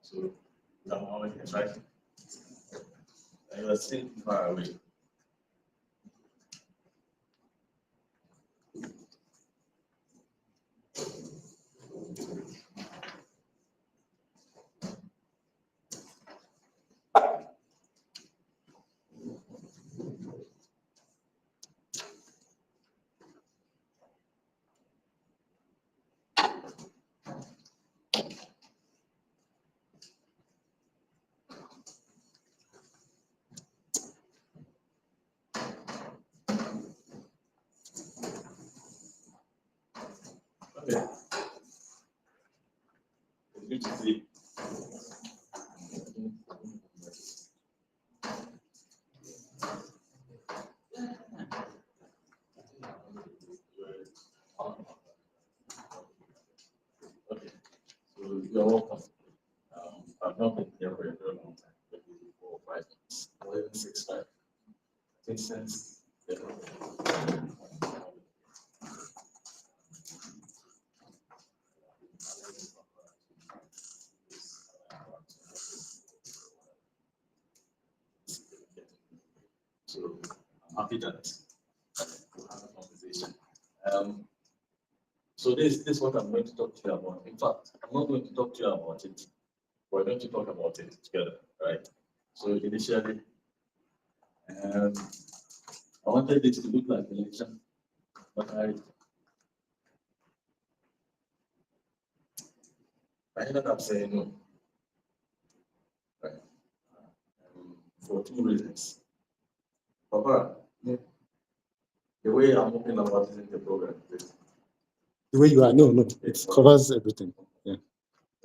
So now how I can try. And you are still far away. Okay. It's good to see. Okay, so you're welcome. I've not been here for a very long time, maybe 4 or 5 months, or even 6, 5. I think since so I'm happy that we'll have a conversation. So this is what I'm going to talk to you about. In fact, I'm not going to talk to you about it. We're going to talk about it together, right? So initially, I wanted it to look like a lecture, but I ended up saying no, right? For 2 reasons. Papa, the way I'm talking about it in the program, The way you are, no, it covers everything. Yeah.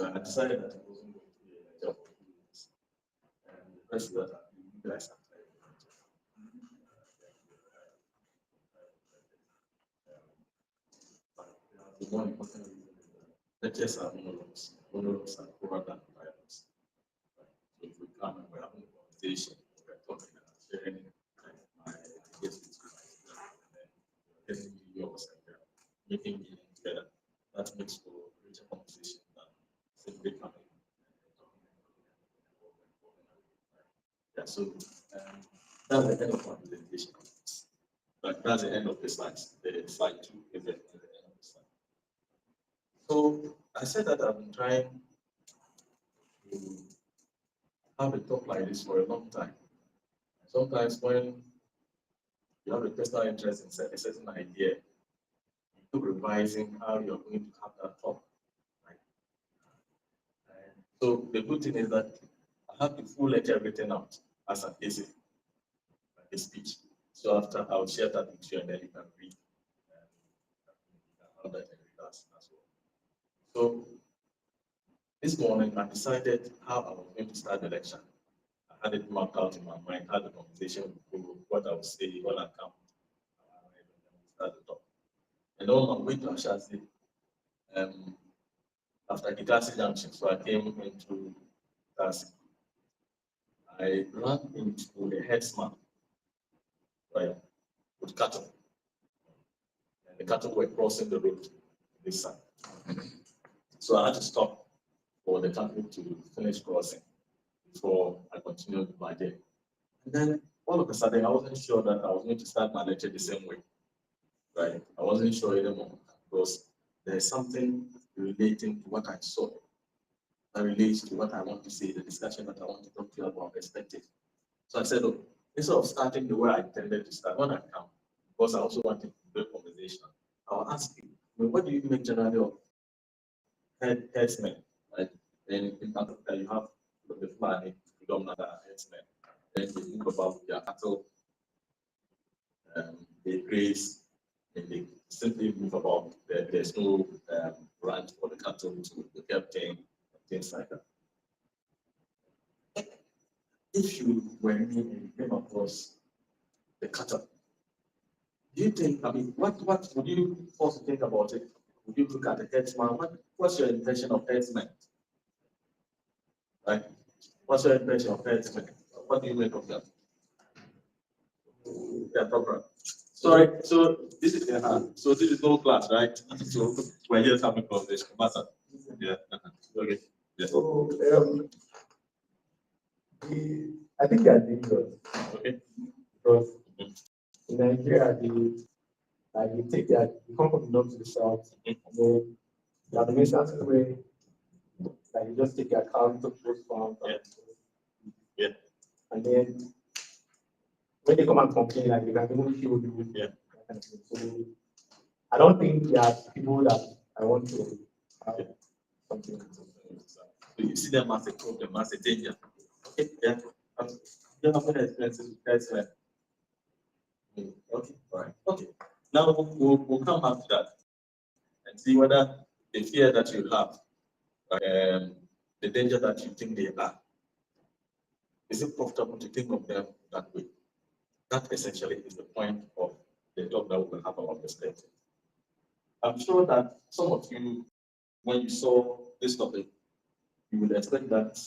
I decided that it wasn't going to be a lecture for 2 years. And the rest of that, you guys have tried. But the more important reason is that lectures are monologues. Monologues are poorer than dialogues. So if we come and we're having a conversation, we're talking and I'm sharing my ideas with you, and then you're getting me yours and you're making meaning together, that makes for a richer conversation than simply coming and talking. Yeah, so that's the end of my presentation. Like that's the end of the slides. The slide 2 is the end of the slide. So I said that I've been trying to have a talk like this for a long time. Sometimes when you have a personal interest in a certain idea, you keep revising how you're going to have that talk. Right? And so the good thing is that I have to full lecture everything out as an essay, like a speech. So after I'll share that with you and then you can read and you can have that and read as well. So this morning I decided how I was going to start the lecture. I had it mapped out in my mind, had a conversation with Google, what I would say, what I come, and then we start the talk. And on my way to Ashesi, after Gitasi Junction, so I came into Gitasi. I ran into a headsman, right, with cattle. And the cattle were crossing the road this side. So I had to stop for the cattle to finish crossing before I continued my day. And then all of a sudden, I wasn't sure that I was going to start my lecture the same way, right? I wasn't sure anymore because there's something relating to what I saw that relates to what I want to say, the discussion that I want to talk to you about perspective. So I said, look, instead of starting the way I intended to start, when I come, because I also wanted to build conversation, I'll ask you, what do you make generally of headsmen, right? And in Africa, you have the flag, predominant headsmen. Then they move about their cattle, they graze, and they simply move about. There's no ranch for the cattle to the captain, things like that. if you were me and you came across the cattle, do you think, I mean, what would you first think about it? Would you look at the herdsman? What's your impression of herdsmen? Right? What's your impression of herdsmen? What do you make of them? Yeah, proper. Sorry, so this is so this is no class, right? So we're just having conversation. Master. Yeah. Okay. Yeah. So I think they are dangerous. Okay. Because in Nigeria, they take their they come from the north to the south, and then there are the instances where like you just take your cows to close farm, Yeah. and then when they come and complain, like they can even kill you. Yeah. that kind of thing. So I don't think there are people that I want to have something. So you see them as a problem, as a danger. Okay. Yeah. You have any experiences with herdsmen? Okay. All right. Okay. Now we'll come back to that and see whether the fear that you have, the danger that you think they are, is it profitable to think of them that way? That essentially is the point of the talk that we will have about perspective. I'm sure that some of you, when you saw this topic, you would expect that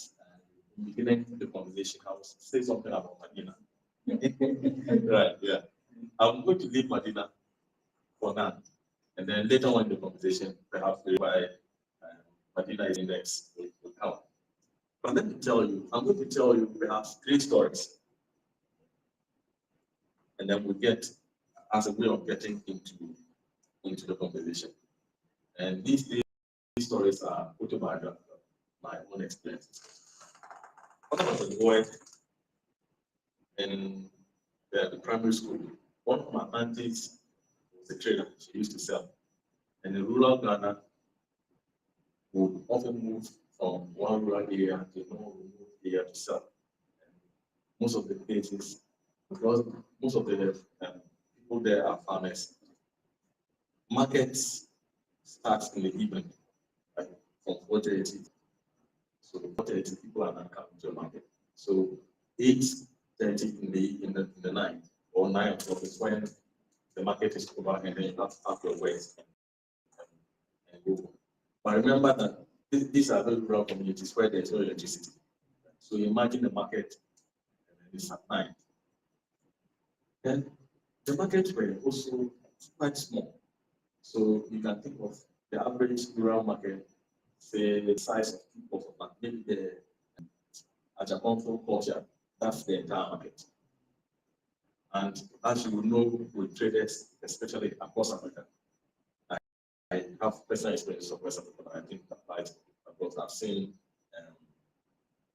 in the beginning of the conversation, I will say something about Madina. Right, yeah. I'm going to leave Madina for now. And then later on in the conversation, perhaps why Madina is index will come. But let me tell you, I'm going to tell you perhaps 3 stories. And then we'll get as a way of getting into the conversation. And these 3 stories are autobiographical, my own experiences. When I was a boy in the primary school, one of my aunties was a trader. She used to sell. And in rural Ghana, would often move from one rural area to a more remote area to sell. And most of the places, because most of the people there are farmers, markets start in the evening, like from 4:30. So 4:30 people are not coming to the market. So 8:30 in the night or 9 o'clock is when the market is over, and then you have to have your wares and go. But remember that these are very rural communities where there's no electricity. So imagine the market and it's at night. Then the markets were also quite small. So you can think of the average rural market, say the size of 2 plots of land, maybe the agricultural culture, that's the entire market. And as you know, with traders, especially across Africa, I have personal experience of West Africa, I think applies because I've seen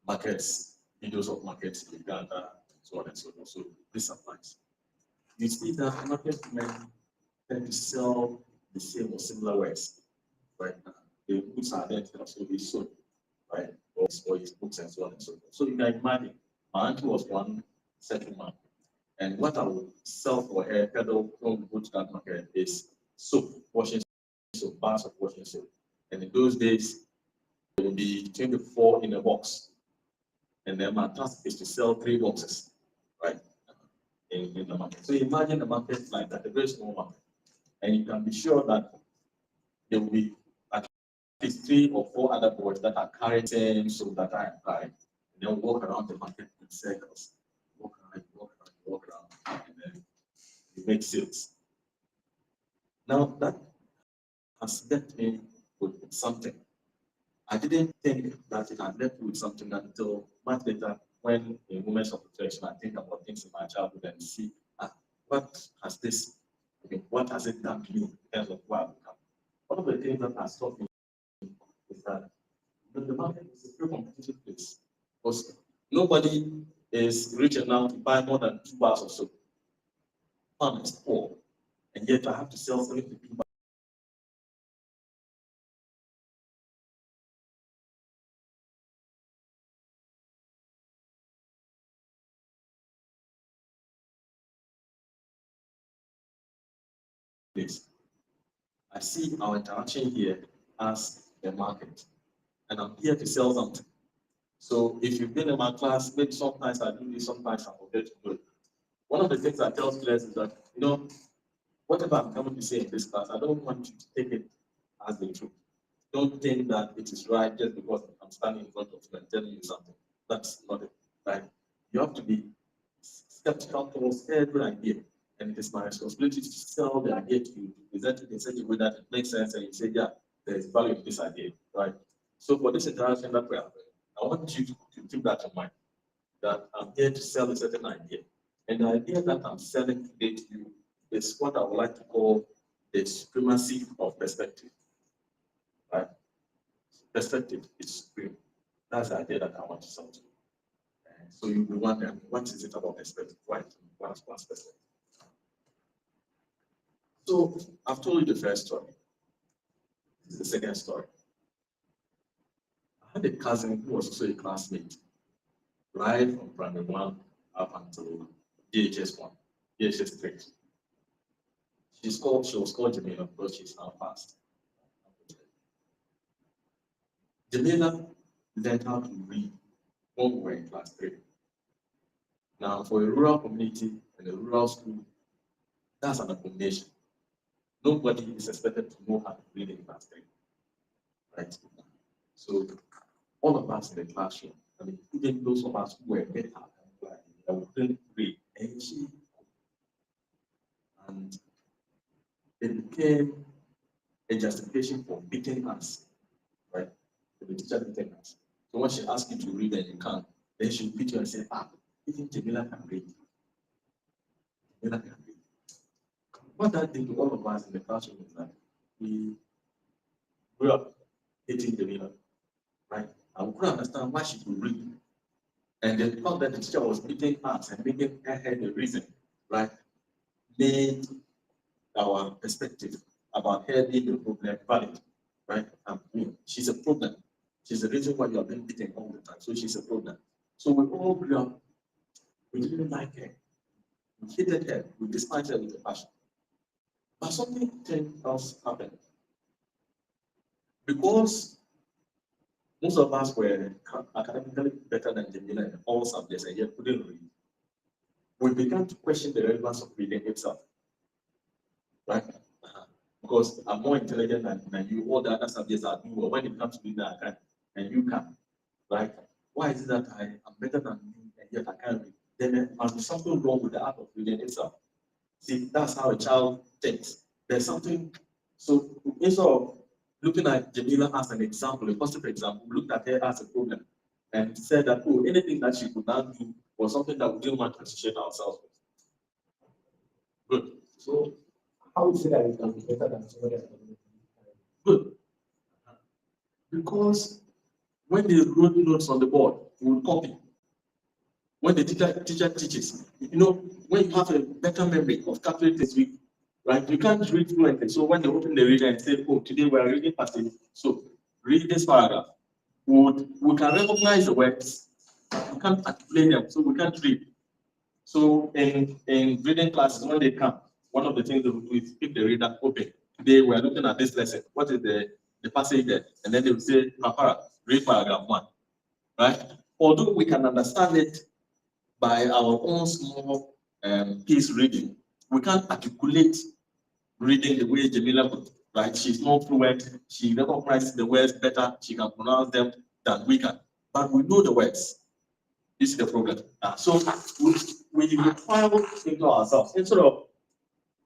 markets, videos of markets in Uganda, and so on and so forth. So this applies. You see that market men tend to sell the same or similar wares, right? The goods are identical, so they sold, right? Or his books and so on and so forth. So you can imagine, my auntie was one settlement, and what I would sell for her pedal when we go to that market is soap, washing soap, bars of washing soap. And in those days, there would be 24 in a box. And then my task is to sell 3 boxes, right? In the market. So imagine the market like that, a very small market. And you can be sure that there will be at least 3 or 4 other boys that are carrying same soap that I am carrying. And then walk around the market in circles. Walk around, walk around, and then you make sales. Now that has left me with something. I didn't think that it had left me with something until much later, when in moments of reflection, I think about things in my childhood and see what has this, what has it done to me in terms of where I've become. One of the things that has taught me is that the market is a very competitive place because nobody is rich enough to buy more than 2 bars of soap. One is poor, and yet I have to sell 72 bars. I see our interaction here as a market, and I'm here to sell something. So if you've been in my class, maybe sometimes I do this, sometimes I forget to do it. One of the things I tell students is that, whatever I'm coming to say in this class, I don't want you to take it as the truth. Don't think that it is right just because I'm standing in front of you and telling you something. That's not it, right? You have to be skeptical towards every idea. And it is my responsibility to sell the idea to you, to present it in such a way that it makes sense and you say, yeah, there is value in this idea, right? So for this interaction that we are having, I want you to keep that in mind, that I'm here to sell a certain idea. And the idea that I'm selling today to you is what I would like to call the supremacy of perspective, right? Perspective is supreme. That's the idea that I want to sell to you. So you'll be wondering, what is it about perspective? What's perspective? So I've told you the first story. This is the second story. I had a cousin who was also a classmate, right from primary one up until DHS 1, DHS 3. She was called Jamila because she's now passed. Jamila learned how to read when we were in class 3. Now, for a rural community and a rural school, that's an abomination. Nobody is expected to know how to read in class 3. Right? So, all of us in the classroom, I mean, even those of us who were better that we couldn't read, and it became a justification for beating us, right? The teacher beating us. So when she asks you to read and you can't, then she'll beat you and say, even Jamila can read. Jamila can read. What that did to all of us in the classroom is that we grew up hating Jamila, right? And we couldn't understand why she could read. And the fact that the teacher was beating us and making her head the reason, right, made our perspective about her being the problem valid, right? She's a problem. She's the reason why you are being beaten all the time. So she's a problem. So we all grew up, we didn't like her. We hated her. We despised her with a passion. But something else happened. Because most of us were academically better than Jamila in all subjects and yet couldn't read, we began to question the relevance of reading itself. Right? Because I'm more intelligent than you, all the other subjects are doing well. When it comes to reading, I can, and you can. Right? Why is it that I am better than you and yet I can't read? Then there must be something wrong with the art of reading itself. See, that's how a child thinks. There's something. So instead of looking at Jamila as an example, a positive example, we looked at her as a problem and said that, anything that she could not do was something that we didn't want to associate ourselves with. Good. So how is it that it can be better than somebody else? Good. Because when they wrote notes on the board, we would copy. When the teacher teaches, when you have a better memory of calculating, right? You can't read fluently. So when they open the reader and say, today we are reading passage, so read this paragraph. We can recognize the words. We can't articulate them, so we can't read. So in reading classes, when they come, one of the things they will do is keep the reader open. Today we are looking at this lesson. What is the passage there? And then they will say, Papara, read paragraph 1. Right? Although we can understand it by our own small piece reading, we can't articulate reading the way Jamila would, right? She's more fluent, she recognizes the words better, she can pronounce them than we can. But we know the words. This is the problem. So we require into ourselves. Instead of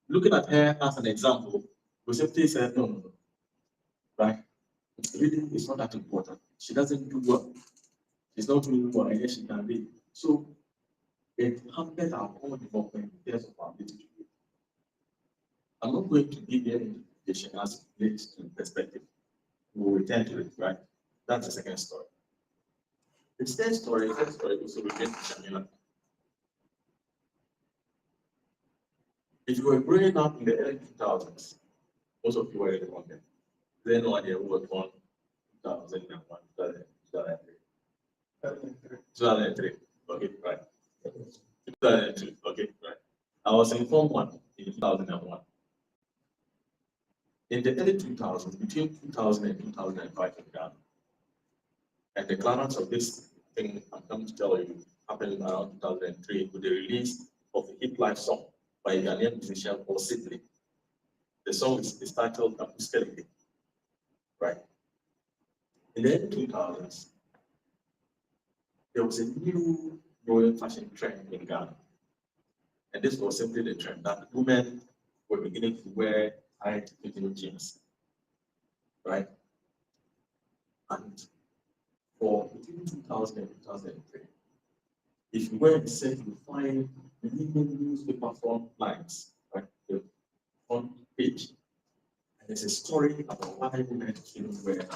looking at her as an example, we simply say, no, right? Reading is not that important. She doesn't do well. She's not doing well, and yet she can read. So it hampered our own development in terms of our ability to read. I'm not going to give you any indication as it relates to perspective. We'll return to it, right? That's the second story. The third story also relates to Jamila. If you were growing up in the early 2000s, most of you were born then. There's no idea who was born 2001, 2003. 2003, okay, right. 2002, okay, right. I was in Form 1 in 2001. In the early 2000s, between 2000 and 2005 in Ghana, and the climax of this thing I'm coming to tell you happened around 2003 with the release of a hit life song by a Ghanaian musician called Sidley. The song is titled Acoustically, right? In the early 2000s, there was a new growing fashion trend in Ghana. And this was simply the trend that women were beginning to wear tight-fitting jeans, right? And for between 2000 and 2003, if you were to say you find leading newspaper front lines, right? The front page, and there's a story about why women shouldn't wear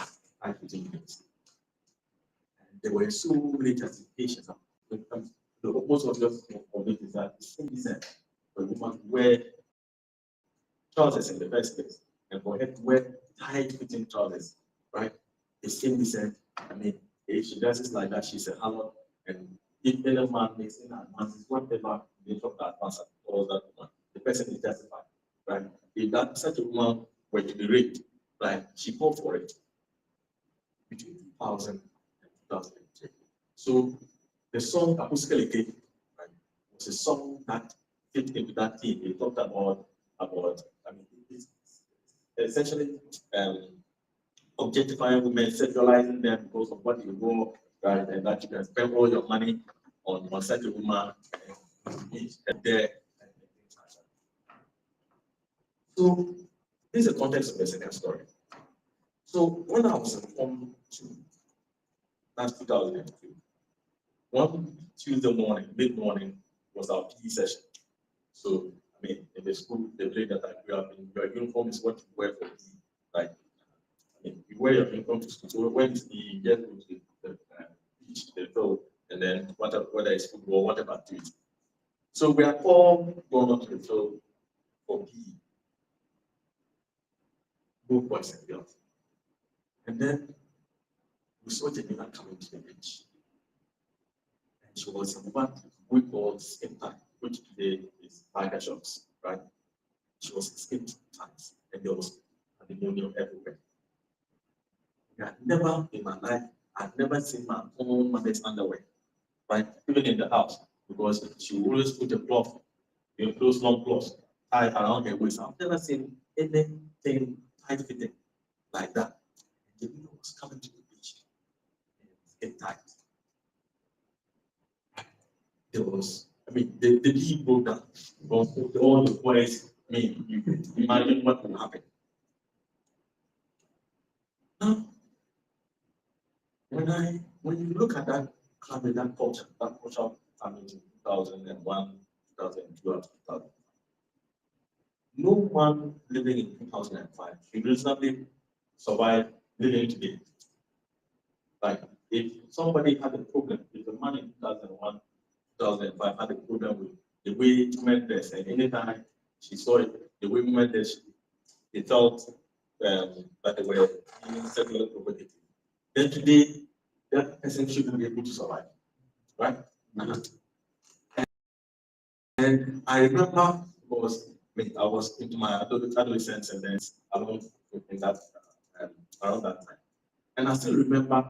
tight-fitting jeans. And there were so many justifications. The most obvious thing of it is that it's indecent for a woman to wear trousers in the first place, and for her to wear tight-fitting trousers, right? It's indecent. I mean, if she dresses like that, she's a harlot, and if any man makes any advances, whatever the nature of that advance towards that woman, the person is justified, right? If that such a woman were to be raped, right, she fought for it between 2000 and 2003. So the song Acoustically, right, was a song that fit into that theme. It talked about I mean, it's essentially objectifying women, sexualizing them because of what they wore, right? And that you can spend all your money on such a woman and there and things like that. So this is the context of the second story. So when I was in Form 2, that's 2002, one Tuesday morning, mid-morning, was our PE session. So I mean, in the school, the place that I grew up in, your uniform is what you wear for PE, right? I mean, you wear your uniform to school. So when it's you get to the beach, the field, and then whether it's football, whatever activity. So we are all going up to the field for PE, both boys and girls. And then we saw Jamila coming to the beach. And she was in what we call skin tight, which today is tiger shops, right? She was skin tight, and there was aluminum everywhere. I never in my life, I've never seen my own mother's underwear, right? Even in the house, because she would always put a cloth, close long cloth tied around her waist. I've never seen anything tight fitting like that. And the window was coming to the beach and tight. There was, I mean, the beach broke down. Because all the boys, I mean, you could imagine what will happen. Now, when you look at that climate, that culture, I mean, 2001, 2002, 2000, no one living in 2005 should reasonably survive living today. Like, if somebody had a problem, if the man in 2001, 2005 had a problem with the way women dress, and anytime she saw it, the way women dress, they felt that they were being sexually provocative. Then today, that person shouldn't be able to survive, right? And I remember I was into my adolescence and then along in that around that time. And I still remember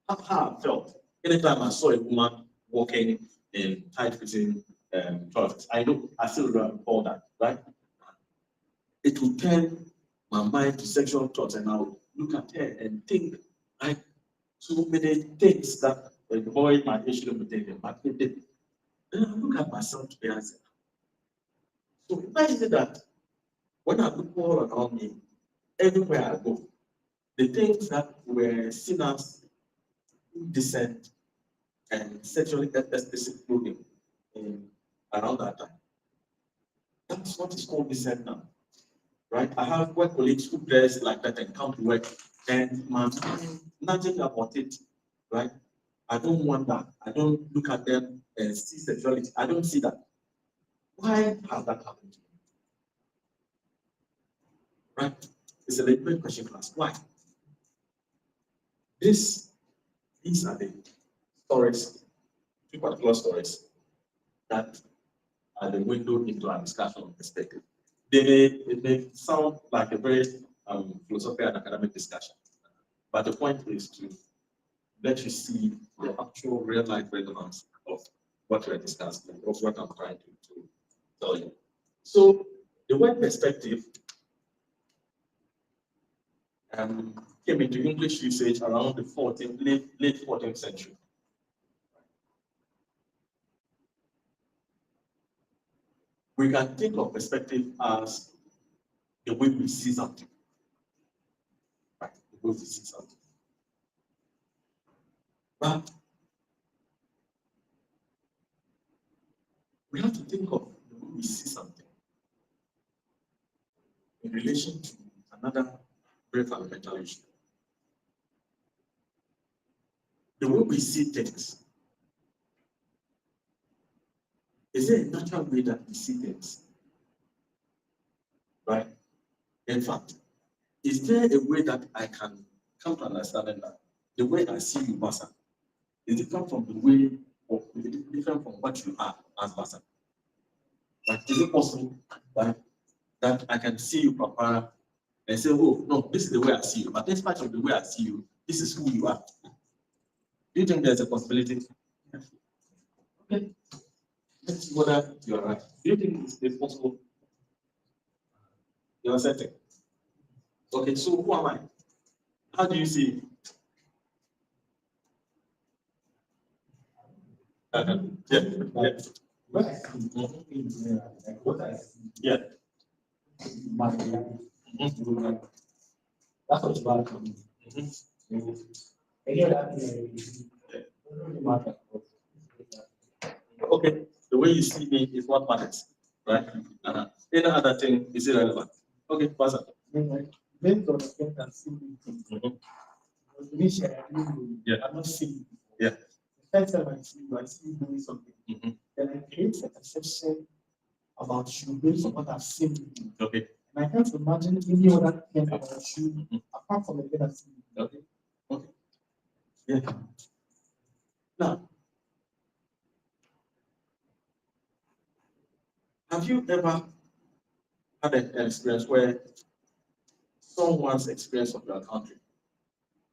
how I felt anytime I saw a woman walking in tight-fitting trousers. I still remember all that, right? It would turn my mind to sexual thoughts, and I would look at her and think, right, so many things that a boy my age shouldn't be thinking, but it did. Then I look at myself today and say, so why is it that when I look all around me, everywhere I go, the things that were seen as indecent and sexually explicit clothing around that time, that's what is called decent now, right? I have work colleagues who dress like that and come to work, and my mind, nothing about it, right? I don't want that. I don't look at them and see sexuality. I don't see that. Why has that happened to me? Right? It's a legitimate question class. Why? These are the stories, two particular stories that are the window into our discussion perspective. It may sound like a very philosophical and academic discussion, but the point is to let you see the actual real life relevance of what we're discussing, of what I'm trying to tell you. So the word perspective came into English usage around the late 14th century. We can think of perspective as the way we see something. Right? The way we see something. But we have to think of the way we see something in relation to another very fundamental issue. The way we see things. Is there a natural way that we see things? Right? In fact, is there a way that I can come to understanding that the way I see you, Basa, is different from the way, or is it different from what you are as Basa? Like, is it possible that I can see you, Papa, and say, oh, no, this is the way I see you, but despite of the way I see you, this is who you are? Do you think there's a possibility? Okay. Let's see whether you're right. Do you think it's possible? You're certain. Okay, so who am I? How do you see? Yeah. What I see, like what I see, Yeah. my that's what's bad for me. Any other thing, it doesn't really matter. Okay, the way you see me is what matters, right? Any other thing is irrelevant. Okay, pass it. Based on the things I see, initially I didn't know you. Yeah. I'm not seeing you. Yeah. The first time I see you doing something. Mhm. Then I create a perception about you based on what I've seen you do. Okay. And I can't imagine any other thing about you apart from the thing I've seen you do. Okay. Okay. Yeah. Now, have you ever had an experience where someone's experience of your country,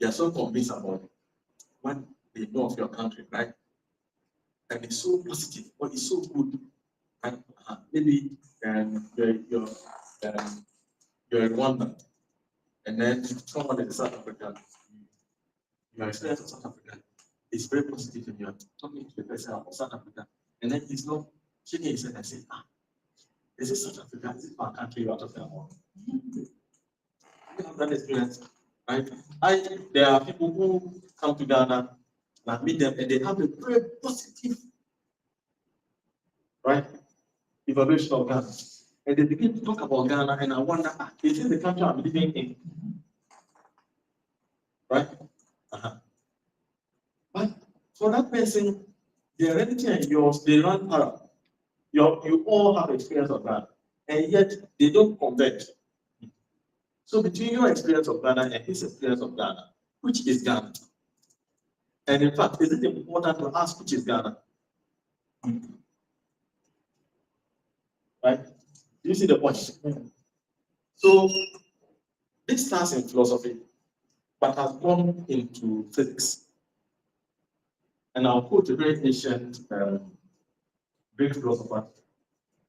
they are so convinced about what they know of your country, right? And it's so positive, or it's so good, and maybe you're in Rwanda, and then someone in South Africa, your experience of South Africa is very positive, and you're talking to the person of South Africa, and then he's not shaking his head and saying, is it South Africa? Is it our country you are talking about? You have that experience, right? There are people who come to Ghana and I meet them, and they have a very positive, right, evaluation of Ghana. And they begin to talk about Ghana, and I wonder, is it the country I'm living in? Right? But for that person, their reality and yours, they run parallel. You all have experience of Ghana, and yet they don't converge. So between your experience of Ghana and his experience of Ghana, which is Ghana? And in fact, is it important to ask which is Ghana? Right? Do you see the point? So this starts in philosophy, but has gone into physics. And I'll quote a very ancient Greek philosopher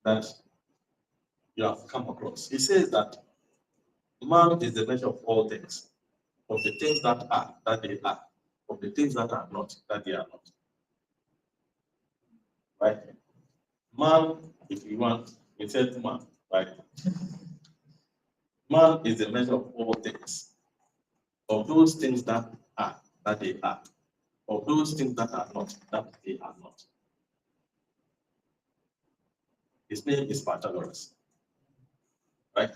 that you have come across. He says that man is the measure of all things, of the things that are, that they are, of the things that are not, that they are not. Right? Man, if you want, we said man, right? Man is the measure of all things, of those things that are, that they are, of those things that are not, that they are not. His name is Pythagoras, right?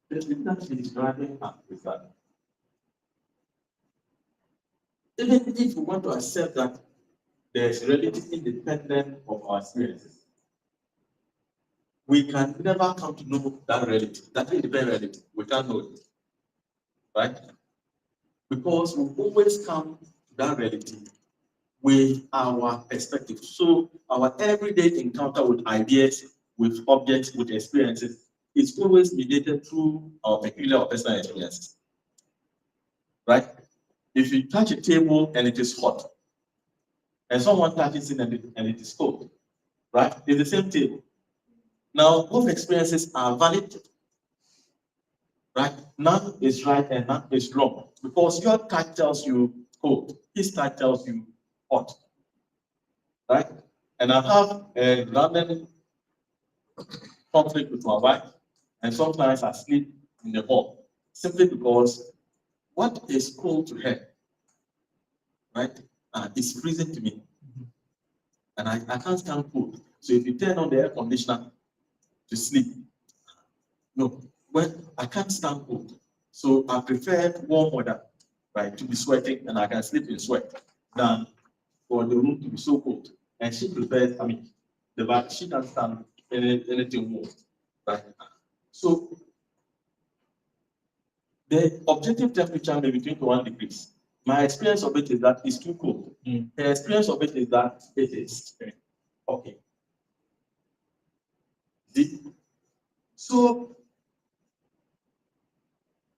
The thing that he is driving at is that even if we want to accept that there is reality independent of our experiences, we can never come to know that reality, that independent reality. We can't know it, right? Because we always come to that reality with our perspective. So our everyday encounter with ideas, with objects, with experiences is always mediated through our peculiar or personal experiences. right? If you touch a table and it is hot, and someone touches it and it is cold, right? It's the same table. Now, both experiences are valid, right? None is right and none is wrong because your touch tells you cold, his touch tells you hot, right? And I have a random conflict with my wife, and sometimes I sleep in the hall simply because what is cold to her, right, is freezing to me, and I can't stand cold. So if you turn on the air conditioner to sleep, no, well, I can't stand cold. So I prefer warm weather, right, to be sweating, and I can sleep in sweat than for the room to be so cold. And she prefers, I mean, she can't stand anything warm, right? So the objective temperature may be 21 degrees. My experience of it is that it's too cold. The experience of it is that it is okay. So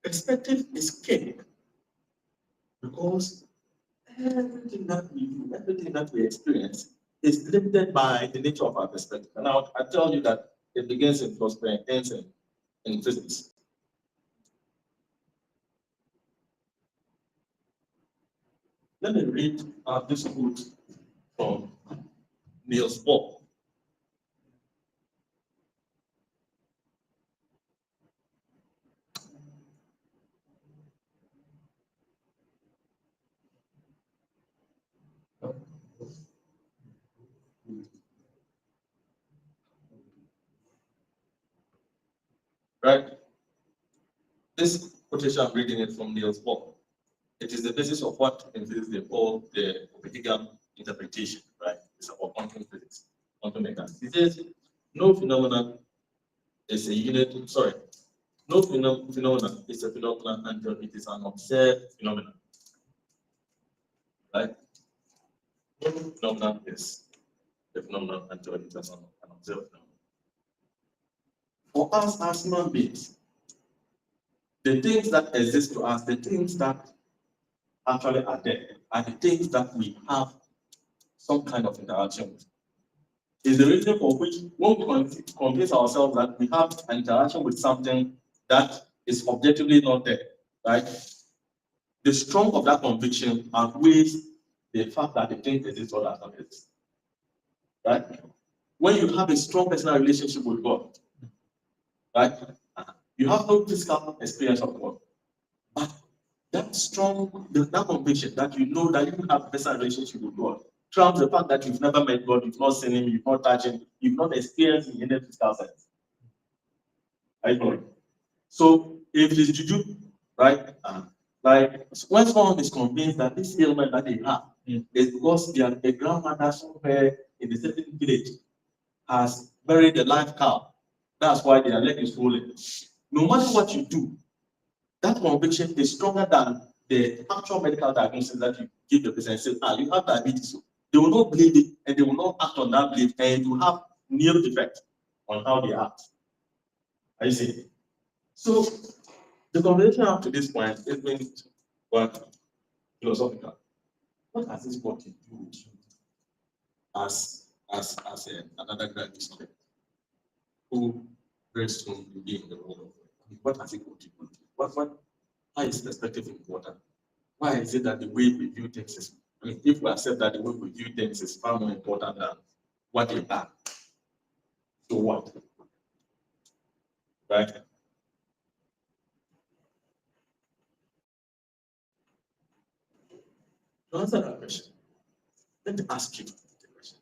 perspective is key because everything that we do, everything that we experience is limited by the nature of our perspective. And I tell you that it begins in philosophy and ends in physics. Let me read this quote from Niels Bohr. Right? This quotation I'm reading it from Niels Bohr. It is the basis of what in physics they call the Owodeha interpretation, right? It's about quantum physics, quantum mechanics. It says no phenomenon is a unit, sorry, no phenomenon is a phenomenon until it is an observed phenomenon. Right? No phenomenon is the phenomenon until it is an observed phenomenon. For us as human beings, the things that exist to us, the things that actually are there, are the things that we have some kind of interaction with. Is the reason for which when we convince ourselves that we have an interaction with something that is objectively not there, right? The strong of that conviction outweighs the fact that the thing exists or does not exist, right? When you have a strong personal relationship with God, right? You have no physical experience of God, but that strong, that conviction that you know that you have a personal relationship with God trumps the fact that you've never met God, you've not seen Him, you've not touched Him, you've not experienced Him in any physical sense. Are you following? So if it is juju, right? Like when someone is convinced that this ailment that they have is because their grandmother somewhere in a certain village has buried a live cow. That's why their leg is swollen. No matter what you do, that conviction is stronger than the actual medical diagnosis that you give the person and say, you have diabetes. So they will not believe it and they will not act on that belief and it will have nil effect on how they act. I see. So the conversation up to this point has been what philosophical. What has this got to do with you as another graduate student who very soon will be in the world of work? I mean, what has it got to do with you? Why is perspective important? Why is it that the way we view things is, I mean, if we accept that the way we view things is far more important than what they are, so what? Right? To answer that question, let me ask you the question.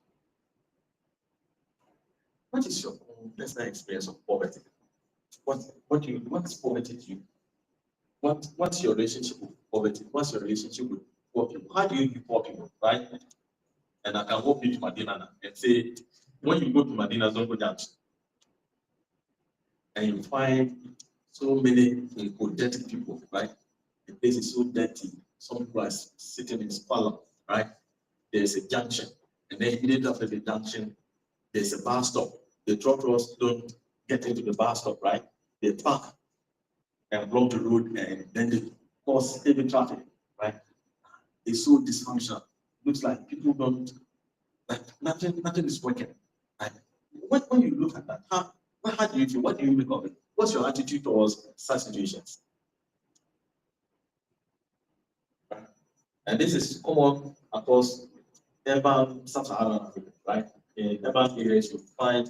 What is your own personal experience of poverty? What is poverty to you? What's your relationship with poverty? What's your relationship with poor people? How do you view poor people, right? And I can walk you to Madina now and say, when you go to Madina, don't go down. And you find so many impotent people, right? The place is so dirty. Some people are sitting in squalor, right? There's a junction, and then immediately after the junction, there's a bus stop. The truckers don't get into the bus stop, right? They park and block the road, and then cause heavy traffic, right? It's so dysfunctional. Looks like people don't, like nothing is working. Right? When you look at that, how do you feel? What do you make of it? What's your attitude towards such situations? Right? And this is common across urban sub-Saharan Africa, right? In urban areas, you find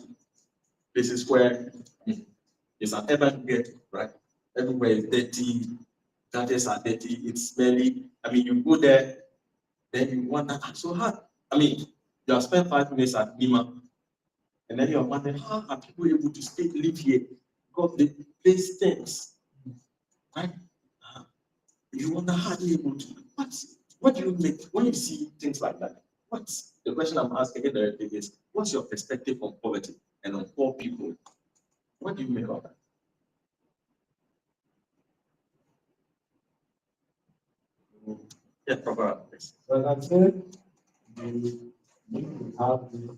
places where it's an urban ghetto, right? Everywhere is dirty, gutters are dirty, it's smelly. I mean, you go there, then you wonder, so hard. I mean, you have spent 5 minutes at Nima, and then you're wondering, how are people able to live here? Because the place stinks, right? You wonder how they're able to. What do you make when you see things like that? What's the question I'm asking indirectly is, what's your perspective on poverty and on poor people? What do you make of that? Yeah, proper. Well, I'd say you need to have the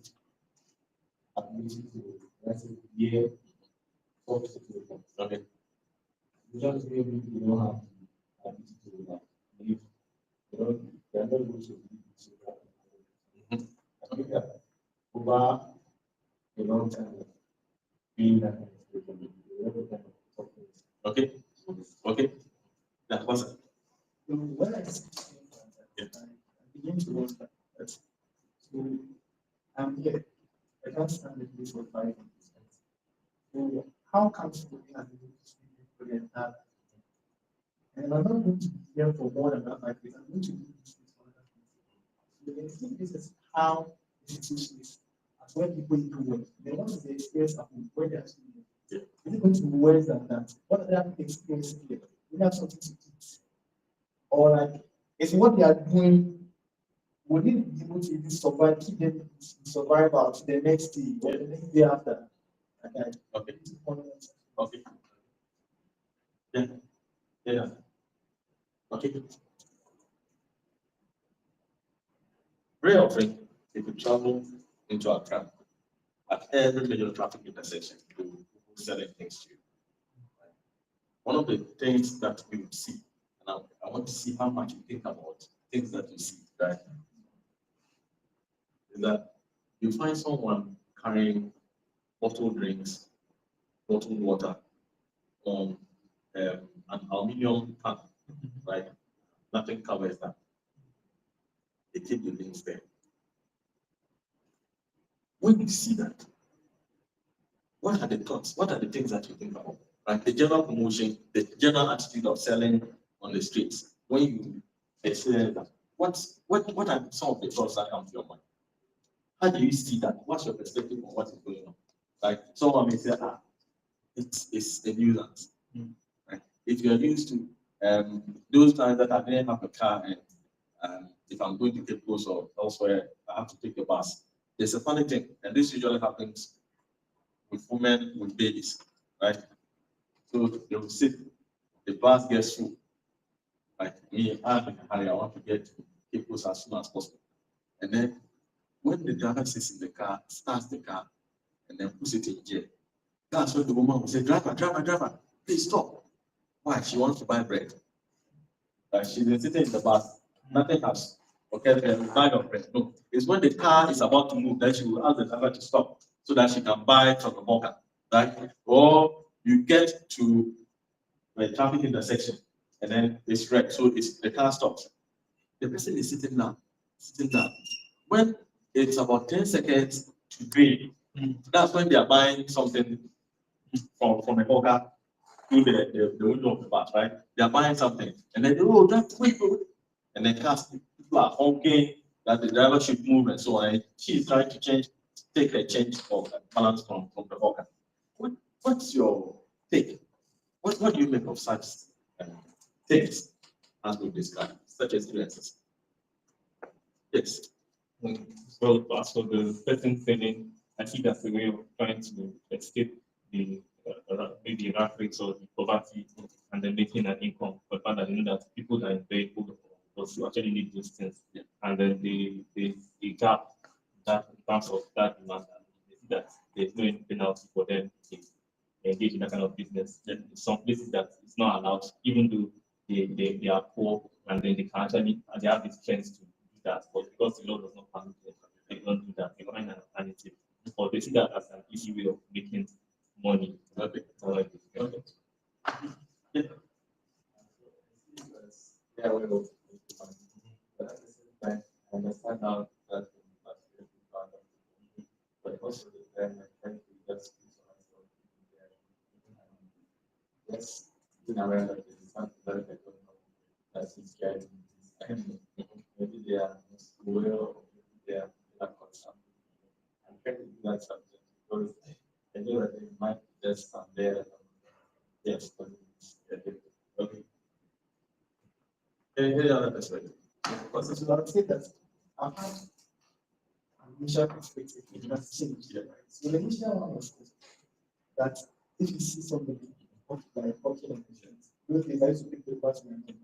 ability to, let's say, hear such situations. Okay. You just maybe you don't have the ability to live. You know, they are not able to live. I think that over a long time of being that kind of situation, you know, kind of competence. Okay. Okay. That was it. So when I see things like that, I begin to wonder that, so I'm here, I can't stand the place for 5 minutes. So how come somebody has been able to speak for the entire time? And I'm not going to be here for more than that 5 minutes. I'm going to do this for other things. So I think this is how the situation is. As when people do work, then what is the experience of where they actually live? Is it going to be worse than that? What are they experiencing here? We have something to eat. Or like, is what they are doing, would it be able to even survive, keep them survive out the next day or the next day after? Okay. Okay. Okay. Yeah. Yeah. Okay. Very often, if you travel into a crowd, at every major traffic intersection, you selling things to you. One of the things that we would see, and I want to see how much you think about things that you see, right? Is that you find someone carrying bottled drinks, bottled water on an aluminum pan, right? Nothing covers that. They keep the things there. When you see that, what are the thoughts? What are the things that you think about? Right? The general promotion, the general attitude of selling on the streets. When you experience that, what are some of the thoughts that come to your mind? How do you see that? What's your perspective on what is going on? Like someone may say, it's a nuisance. Right? If you're used to those times that I didn't have a car and if I'm going to Cape Coast or elsewhere, I have to take a bus. There's a funny thing, and this usually happens with women with babies, right? So they will sit, the bus gets full. Like me, I'm in a hurry, I want to get to Cape Coast as soon as possible. And then when the driver sits in the car, starts the car, and then puts it in gear, that's when the woman will say, driver, please stop. Why? She wants to buy bread. She's been sitting in the bus, nothing has occurred to her, bag of bread. No, it's when the car is about to move that she will ask the driver to stop so that she can buy from the hawker, right? Or you get to the traffic intersection and then it's red, so the car stops. The person is sitting down. When it's about 10 seconds to green, that's when they are buying something from a hawker through the window of the bus, right? They are buying something, and then that's wait, and then people are honking that the driver should move and so on. And she is trying to take a change of balance from the hawker. What's your take? What do you make of such things as we described, such experiences? Yes. So as for the person feeling, I see that's a way of trying to escape the maybe rat race or the poverty and then making an income. But found that you know that people that are very poor also actually need those things. Yeah. And then the gap that in terms of that demand, they see that there's no any penalty for them to engage in that kind of business. Then in some places that it's not allowed, even though they are poor, and then they can actually, and they have the strength to do that, but because the law does not permit them, they don't do that. They find an alternative, or they see that as an easy way of making money. Okay. Okay. Yeah. Yeah, well, but at the same time, I understand now that but also the time I try to just use myself yes, in a way that it is not very that is guiding this and maybe they are not well or maybe they are not concerned. I'm trying to do that subject because I know that they might just stand there and yes, but it's okay. Any other perspective? Because it's not say that I've had an initial perspective, it has changed. So the initial one was that if you see somebody like working on missions, those days I used to pick the bus my mom.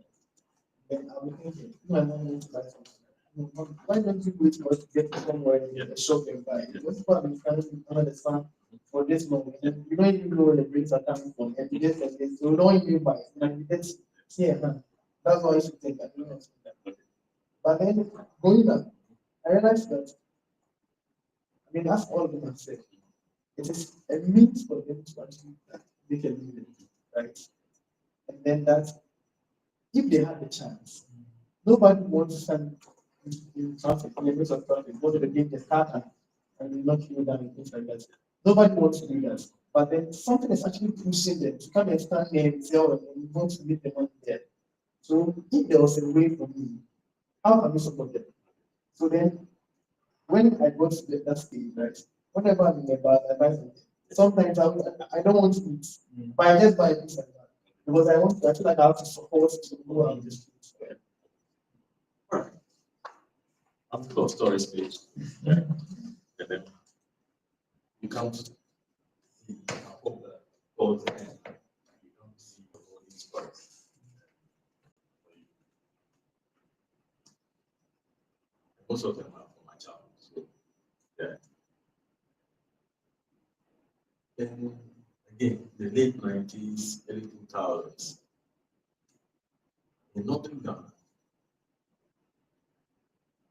Then I'll be thinking, if my mom wants to buy something, why don't you wait for us to get to somewhere in the shop and buy it? What's the point in under the sun for this long? And you don't even know where the drinks are coming from, and you just like this, so you don't even buy it. And you just see a hand. That's why I should think that you don't understand that. But then going back, I realized that I mean that's all of them have said. It is a means for them to actually that they can live it, right? And then that if they had the chance, nobody wants to stand in traffic, in the midst of traffic, go to the gate, the car and knock you down and things like that. Nobody wants to do that. But then something is actually pushing them to come and stand there and say, oh, you want to leave the money there. So if there was a way for me, how can we support them? So then when I got to that stage, right, whenever I'm in the bar, I buy something. Sometimes I don't want to eat, but I just buy things like that because I feel like I have to support to go out the streets. Alright. After the stories page, and then you come to see all the goals and you come to see all these stories. Most of them are from my childhood. So yeah. Then again, the late 90s, early 2000s, in Northern Ghana,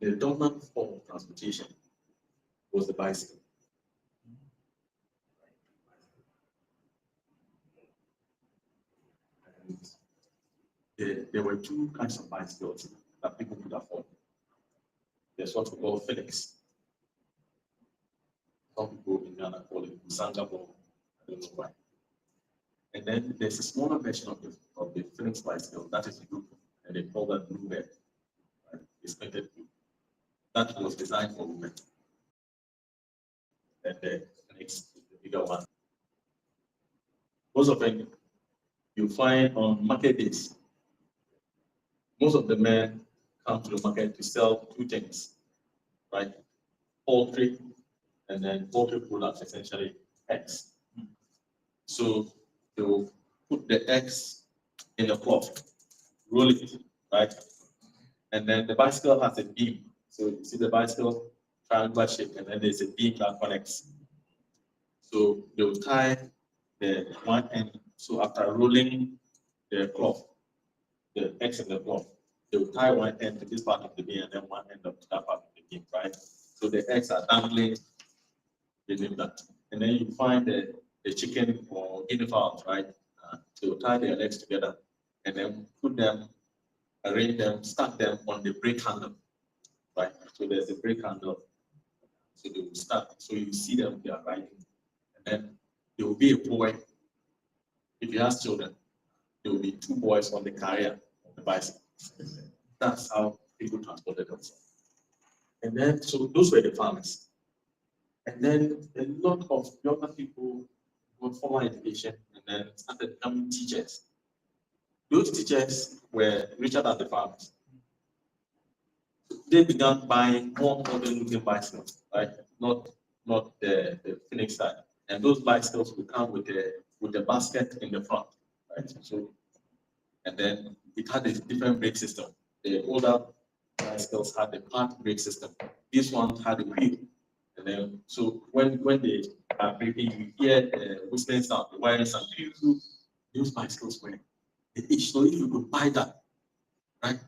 the dominant form of transportation was the bicycle. And there were two kinds of bicycles that people could afford. There's what we call Felix. Some people in Ghana call it Musanga ball. I don't know why. And then there's a smaller version of the Felix bicycle that is blue, and they call that blue bed. Right? It's painted blue. That was designed for women. And the Felix is the bigger one. Most of them you find on market days. Most of the men come to the market to sell two things, right? Poultry, and then poultry products, essentially eggs. So they will put the eggs in the cloth, roll it, right? And then the bicycle has a beam. So you see the bicycle triangular shape, and then there's a beam that connects. So they will tie the one end. So after rolling the cloth, the eggs in the cloth, they will tie one end to this part of the beam and then one end of that part of the beam, right? So the eggs are dangling within that. And then you find the chicken or guinea fowls, right? So tie their legs together and then put them, arrange them, stack them on the brake handle, right? So there's a brake handle. So they will start. So you see them, they are riding. And then there will be a boy. If you ask children, there will be two boys on the carrier of the bicycle. That's how people transported themselves. And then, so those were the farmers. And then a lot of younger people got formal education and then started becoming teachers. Those teachers were richer than the farmers. They began buying more modern looking bicycles, right? Not the Phoenix style. And those bicycles would come with the basket in the front, right? So, and then it had a different brake system. The older bicycles had a part brake system. This one had a wheel. And then, so when they are braking, you hear whistling sound, the wiring sound. Those bicycles were each. So if you could buy that, right?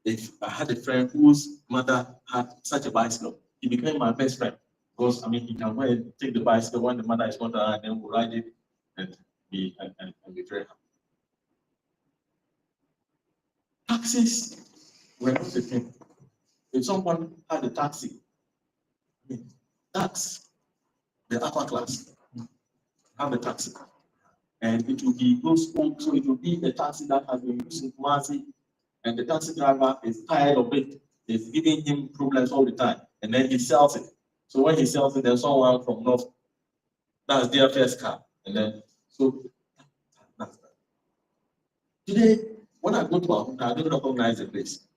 If I had a friend whose mother had such a bicycle, he became my best friend because I mean he can go and take the bicycle when the mother is not around, and then we'll ride it and be very happy. Taxis were not the thing. If someone had a taxi, I mean, that's the upper class have a taxi. And it will be those old, so it will be a taxi that has been used in Kumasi, and the taxi driver is tired of it. It's giving him problems all the time, and then he sells it. So when he sells it, there's someone from North, that's their first car. And then, so that's that. Today, when I go to our hometown, I don't recognize the place.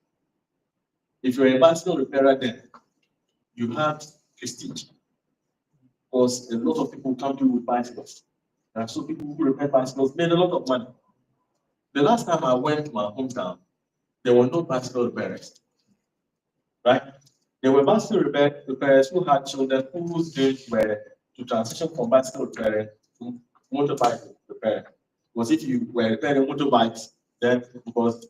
If you're a bicycle repairer, then you have prestige. Because a lot of people come to you with bicycles. And so people who repair bicycles made a lot of money. The last time I went to my hometown, there were no bicycle repairers, right? There were bicycle repairers who had children whose dreams were to transition from bicycle repairing to motorbike repairing. Because if you were repairing motorbikes, then because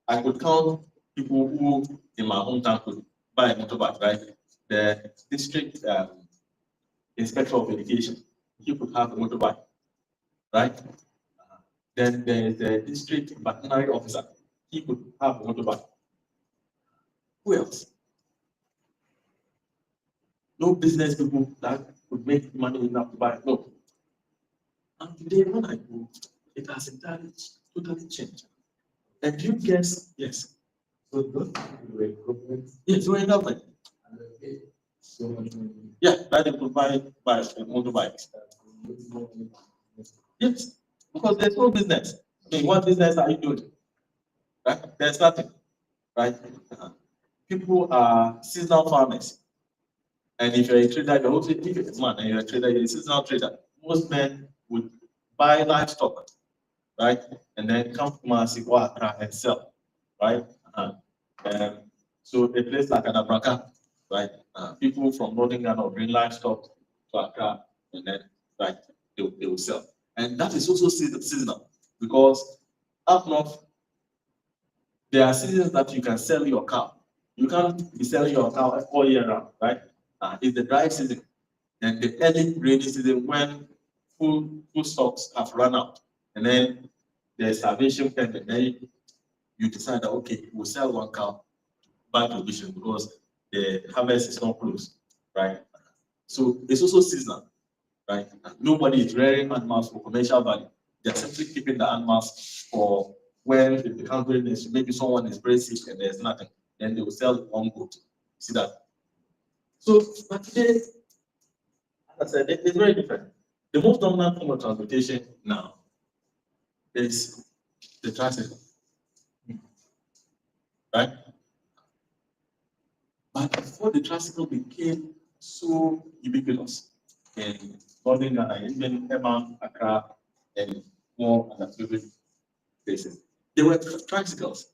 I could count people who in my hometown could buy a motorbike, right? The district inspector of education, he could have a motorbike, right? Then there's the district veterinary officer, he could have a motorbike. Who else? No business people that could make money enough to buy. No. And today, when I go, it has entirely totally changed. And you guess, yes. So those people were government. Yes, we're in government. And they pay so much money. Yeah, that they could buy motorbikes. Yes, because there's no business. I mean, what business are you doing? Right? There's nothing. Right? People are seasonal farmers. And if you're a trader, you're also if you're a man and you're a trader, you're a seasonal trader. Most men would buy livestock, right? And then come to Accra and sell, right? So a place like Anabraka, right? People from Northern Ghana will bring livestock to Accra and then right, they will sell. And that is also seasonal because up north, there are seasons that you can sell your cow. You can't be selling your cow all year round, right? It's the dry season and the early rainy season when food stocks have run out. And then there's starvation and then you decide that, okay, we'll sell one cow by provision because the harvest is not close, right? So it's also seasonal, right? Nobody is rearing animals for commercial value. They're simply keeping the animals for when it becomes very necessary. Maybe someone is very sick and there's nothing, then they will sell one goat. See that? So, but today, as I said, it's very different. The most dominant form of transportation now is the tricycle, right? But before the tricycle became so ubiquitous in Northern Ghana, even Emma, Accra, and more underprivileged places, there were tricycles,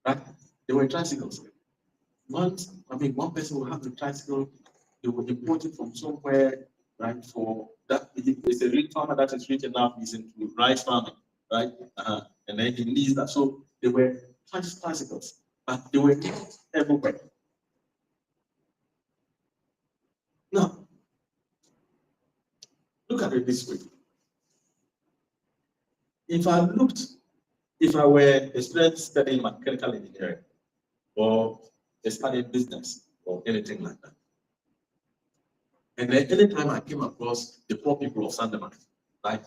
right? There were tricycles. One person will have a tricycle, they will import it from somewhere, right? For that, it's a rich farmer that is rich enough, is into rice farming, right? And then he needs that. So they were tricycles, but they were not everywhere. Now, look at it this way. If I were a student studying mechanical engineering or studying business or anything like that, and then anytime I came across the poor people of Sandeman, right,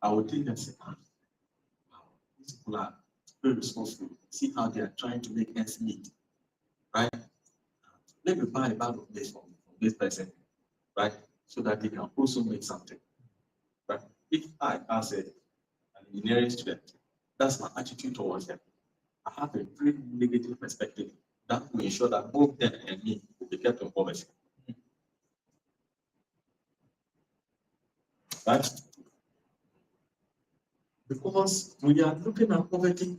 I would think and say, wow, these people are very resourceful. See how they are trying to make ends meet, right? Let me buy a bag of this from this person, right, so that they can also make something, right? If I, as an engineering student, that's my attitude towards them. I have a very negative perspective that will ensure that both them and me will be kept in poverty. Right? Because we are looking at poverty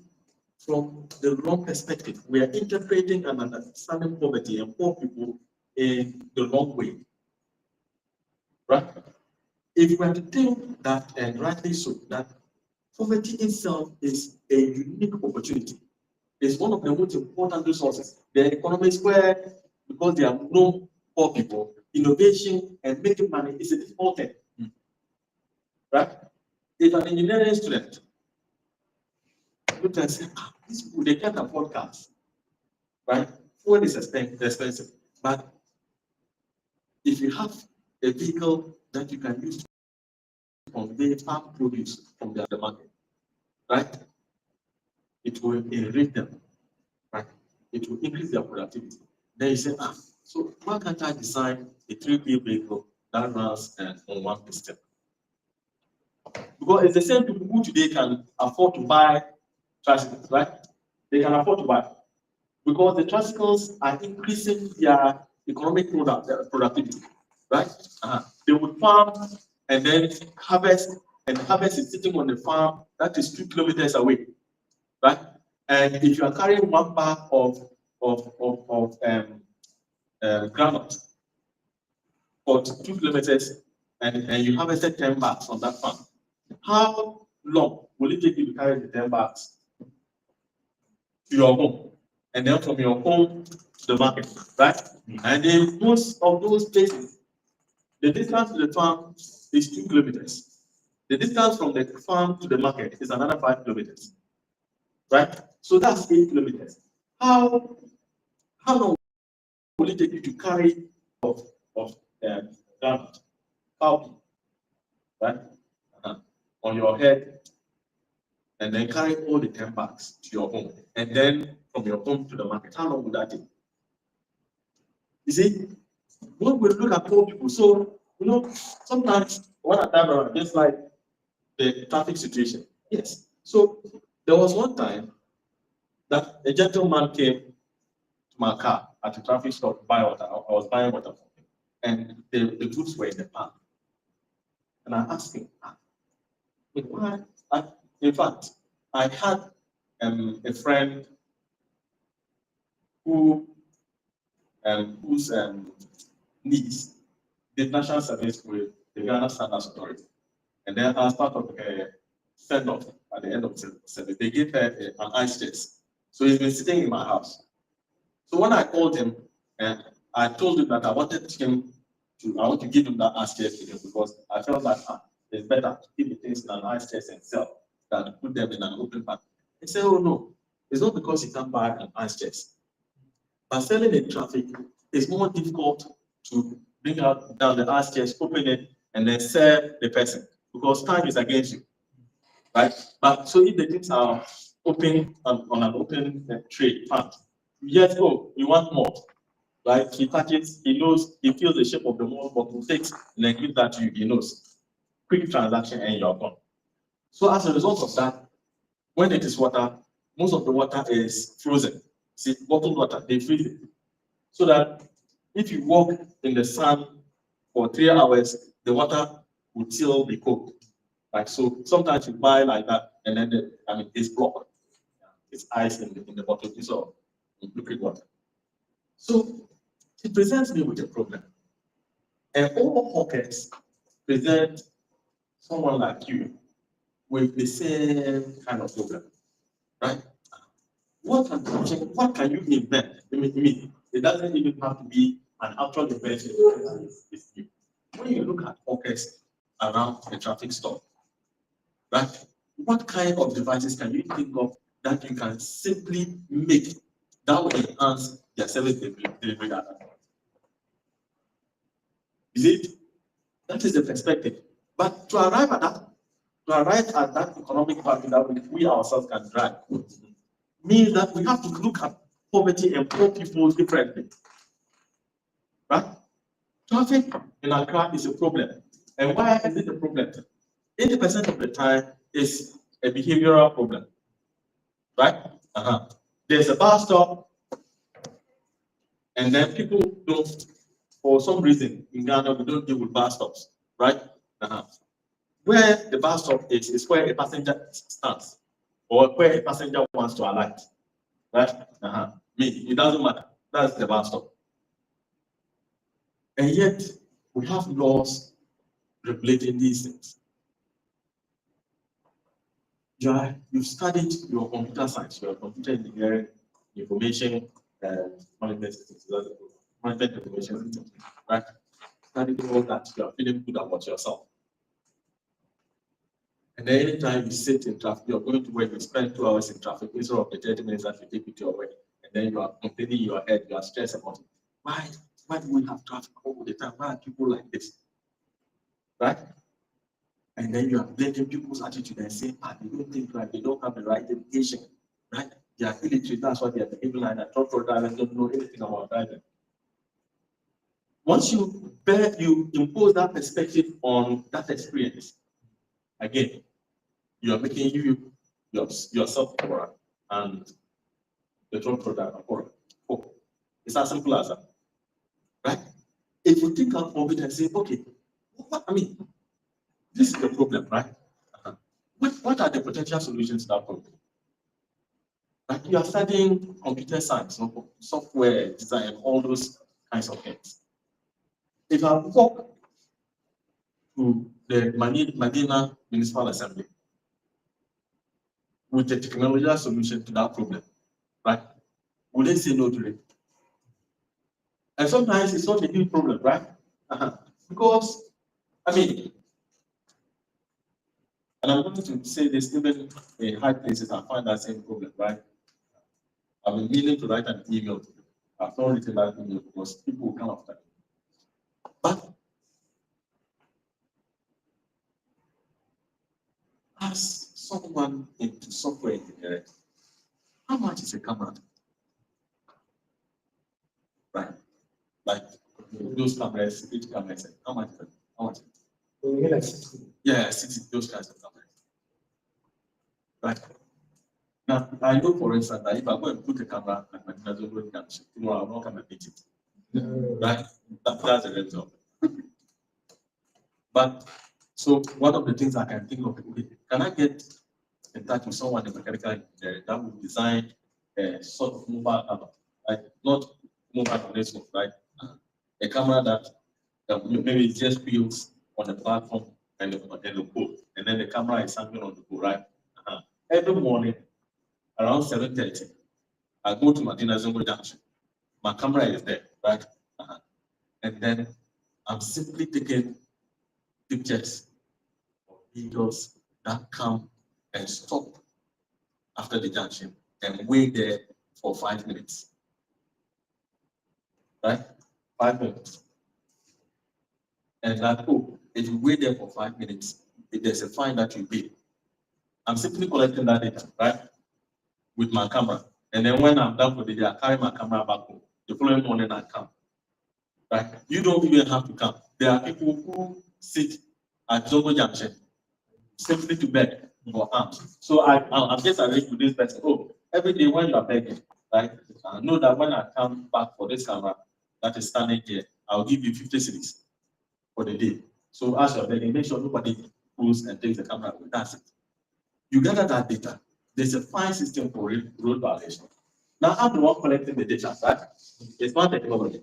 from the wrong perspective. We are interpreting and understanding poverty and poor people in the wrong way. Right? If we are to think that, and rightly so, that Poverty itself is a unique opportunity. It's one of the most important resources. The economies where, because there are no poor people, innovation and making money is a difficult thing. Right? If an engineering student, you can say, these people, they can't afford cars. Right? Food is expensive. But if you have a vehicle that you can use to convey farm produce from the market, right? It will enrich them, right? It will increase their productivity. Then you say, so why can't I design a 3-wheel vehicle that runs on one piston? Because it's the same people who today can afford to buy tricycles, right? They can afford to buy. Because the tricycles are increasing their economic productivity, right? They would farm and then harvest, and harvest is sitting on the farm that is 2 kilometers away, right? And if you are carrying 1 bag of granite for 2 kilometers and you harvested 10 bags on that farm, how long will it take you to carry the 10 bags to your home? And then from your home to the market, right? And in most of those places, the distance to the farm is 2 kilometers. The distance from the farm to the market is another 5 kilometers, right? So that's 8 kilometers. How long will it take you to carry of granite, cow, right, on your head, and then carry all the 10 bags to your home, and then from your home to the market? How long would that take? You see, when we look at poor people, so sometimes when I time around, just like the traffic situation. Yes. So there was one time that a gentleman came to my car at a traffic stop to buy water. I was buying water for him, and the goods were in the park. And I asked him, why? In fact, I had a friend whose niece did national service with the Ghana Standards Authority. And then as part of a send-off at the end of the service, they gave her an ice chest. So he's been sitting in my house. So when I called him, I told him that I want to give him that ice chest to him because I felt like it's better to keep the things in an ice chest and sell than to put them in an open pack. He said, oh no, it's not because you can't buy an ice chest. But selling in traffic is more difficult to bring out down the ice chest, open it, and then serve the person because time is against you, right? But so if the things are open on an open tray, yes, you want more, right? He touches, he knows, he feels the shape of the more bottle, takes, and then gives that to you, he knows. Quick transaction and you're gone. So as a result of that, when it is water, most of the water is frozen. See, bottled water, they freeze it. So that if you walk in the sun for 3 hours, the water will still be cold. Like so, sometimes you buy like that, and then it's blocked. It's ice in the bottle. It's all liquid water. So it presents me with a problem. And all hawkers present someone like you with the same kind of problem, right? What can you invent? It doesn't even have to be an actual invention. When you look at hawkers around the traffic stop, right? What kind of devices can you think of that you can simply make that will enhance their service delivery data? Is it? That is the perspective. But to arrive at that economic value that we ourselves can drive means that we have to look at poverty and poor people differently. Right? Traffic in Accra is a problem. And why is it a problem? 80% of the time is a behavioral problem. Right? There's a bus stop, and then people don't, for some reason, in Ghana, we don't deal with bus stops. Right? Where the bus stop is where a passenger stands, or where a passenger wants to alight. Right? It doesn't matter. That's the bus stop. And yet, we have laws regulating these things. You've studied your computer science, your computer engineering, information, management systems, management information systems, right? Studied all that, you are feeling good about yourself. And then anytime you sit in traffic, you're going to work, you spend 2 hours in traffic instead of the 30 minutes that you take with your work, and then you are complaining in your head, you are stressed about it. Why do we have traffic all the time? Why are people like this? Right? And then you are blaming people's attitude and saying, they don't think right, they don't have the right education, right? They are illiterate, that's why they are behaving like that. Truck drivers don't know anything about driving. Once you impose that perspective on that experience, again, you are making yourself poorer and the truck driver poorer. It's as simple as that, right? If you think of it and say, okay, this is the problem, right? What are the potential solutions to that problem? Like you are studying computer science, software design, all those kinds of things. If I walk to the Madina Municipal Assembly with a technological solution to that problem, right? Will they say no to it? And sometimes it's not a big problem, right? Because, and I'm going to say this, even in high places, I find that same problem, right? I've been meaning to write an email to you. I've not written that email because people will come after me. But as someone into software engineering, how much is a camera? Right? Like those cameras, each camera, how much is it? How much? Like 60. Yeah, 60, those kinds of cameras. Right? Now, I know, for instance, that if I go and put a camera at my Madina junction, tomorrow I'm not going to beat it. Right? That's a real job. But so one of the things I can think of, can I get in touch with someone in mechanical engineering that will design a sort of mobile camera, like not mobile network, right? A camera that maybe it just builds on the platform and the pole, and then the camera is hanging on the pole, right? Every morning around 7:30, I go to Madina junction. My camera is there, right? And then I'm simply taking pictures of videos that come and stop after the junction and wait there for 5 minutes. Right? 5 minutes. And that, if you wait there for 5 minutes, if there's a fine that you pay, I'm simply collecting that data, right? With my camera. And then when I'm done for the day, I carry my camera back home. The following morning I come. Right? You don't even have to come. There are people who sit at Zongo Junction simply to beg for arms. So I'm just arranged with this person. Every day when you are begging, right? I know that when I come back for this camera that is standing here, I'll give you 50 cedis for the day. So as you're begging, make sure nobody goes and takes the camera away. That's it. You gather that data. There's a fine system for road violation. Now, I'm the one collecting the data, right? It's not technology.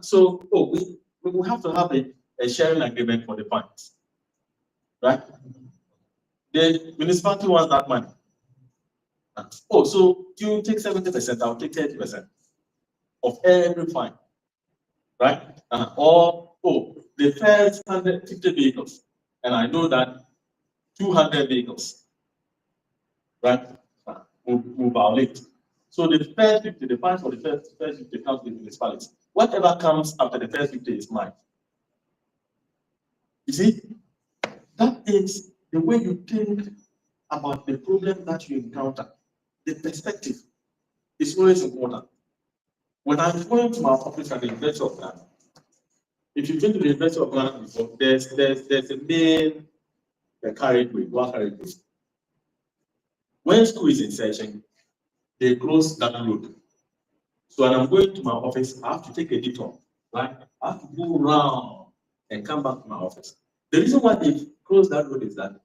So, we will have to have a sharing agreement for the fines, right? The municipality wants that money. So you take 70%, I'll take 30% of every fine, right? The first 150 vehicles, and I know that 200 vehicles, right, will violate. So the first 50, the fine for the first 50 comes to the municipality. Whatever comes after the first 50 is mine. You see, that is the way you think about the problem that you encounter. The perspective is always important. When I'm going to my office at the University of Ghana, if you've been to the University of Ghana before, there's a main carriageway, one carriageway. When school is in session, they close that road. So when I'm going to my office, I have to take a detour, right? I have to go around and come back to my office. The reason why they close that road is that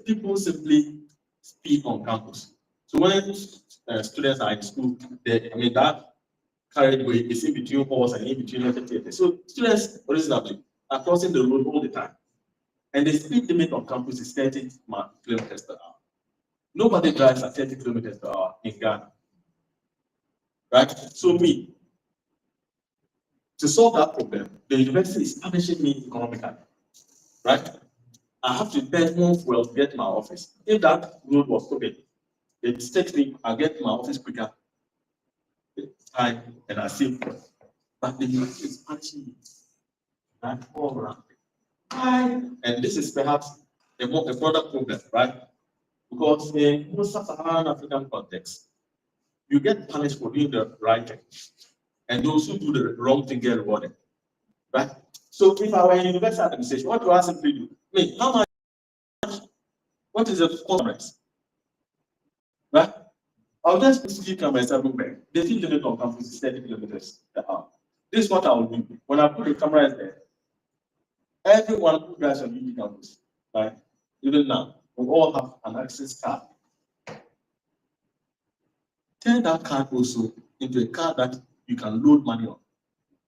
people simply speed on campus. So when students are in school, that carriageway is in between halls and in between lecture theaters. So students reasonably are crossing the road all the time. And the speed limit on campus is 30 kilometers per hour. Nobody drives at 30 kilometers per hour in Ghana. Right? So me, to solve that problem, the university is punishing me economically. Right? I have to spend more fuel to get to my office. If that road was open, it takes me, I get to my office quicker. Time and I save. But the university is punishing me. Right? All around. And this is perhaps a broader problem, right? Because in most sub-Saharan African context, you get punished for doing the right thing, and those who do the wrong thing get rewarded, right? So if I were in university administration, what do I simply do? I mean, how much? What is the consequence? Right? I'll just put few cameras everywhere. The speed limit on campus is 30 kilometers per hour. This is what I will do. When I put the cameras there, everyone who drives on UG campus, right? Even now, we all have an access card. Turn that card also into a card that you can load money on.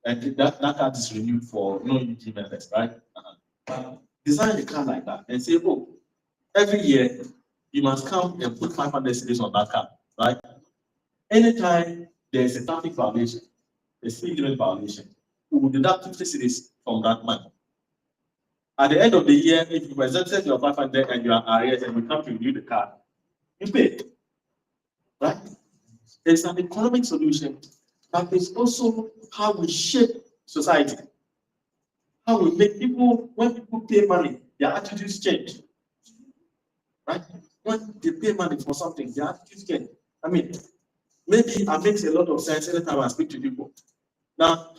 And that card is renewed for non-UG members, right? Design a card like that and say, oh, every year you must come and put 500 cedis on that card, right? Anytime there's a traffic violation, a speed limit violation, we will deduct 50 cedis from that money. At the end of the year, if you presented your 500 and you are arrears and we come to review the card, you pay, right? It's an economic solution, but it's also how we shape society. How we make people, when people pay money, their attitudes change. Right? When they pay money for something, their attitudes change. I mean, maybe it makes a lot of sense anytime I speak to people. Now,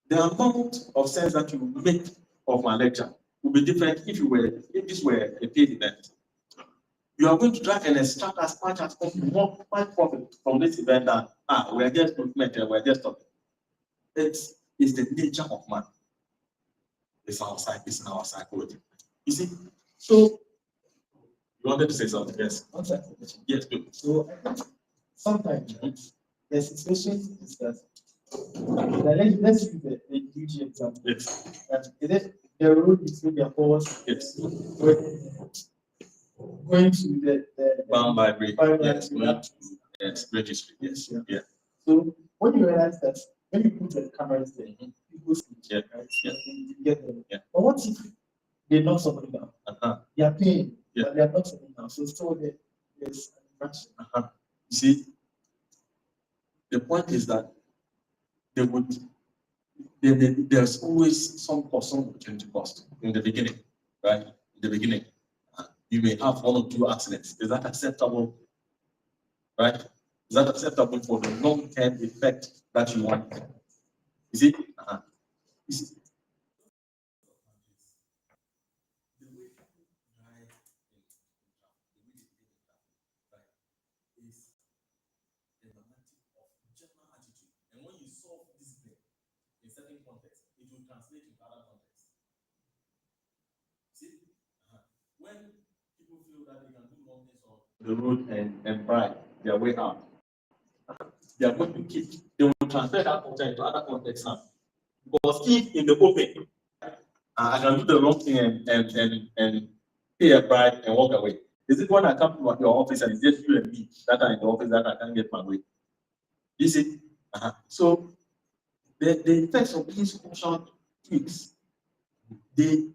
the amount of sense that you make of my lecture will be different if this were a paid event. You are going to try and extract as much as possible, more profit from this event than we're just movement and we're just talking. It's the nature of man. It's in our psychology. You see, so you wanted to say something, yes? Yes, good. So sometimes the situation is that let's use the UG example. Yes. That the road between their force Yes. Going to the Bound by bridge. Yes, going to yes, registry. Yes. Yeah. So when you realize that when you put the cameras there, people see Yeah. right? Yeah. You get them. Yeah. But what if they knock somebody down? They are paying, Yeah. but they are not somebody down. So still there's an infraction. You see, the point is that there's always some opportunity cost in the beginning, right? In the beginning, you may have 1 or 2 accidents. Is that acceptable? Right? Is that acceptable for the long-term effect that you want? Is it? You see, the way people drive in the way they live in right, is emblematic of general attitude. And when you solve this thing in certain context, it will translate to other contexts. See, when people feel that they can do wrong things on the road and bribe their way out, they are going to they will transfer that content to other contexts now. Because if in the open, I can do the wrong thing and pay a bribe and walk away. Is it when I come to your office and it's just you and me that are in the office that I can't get my way? You see? So the effects of these social tweaks, they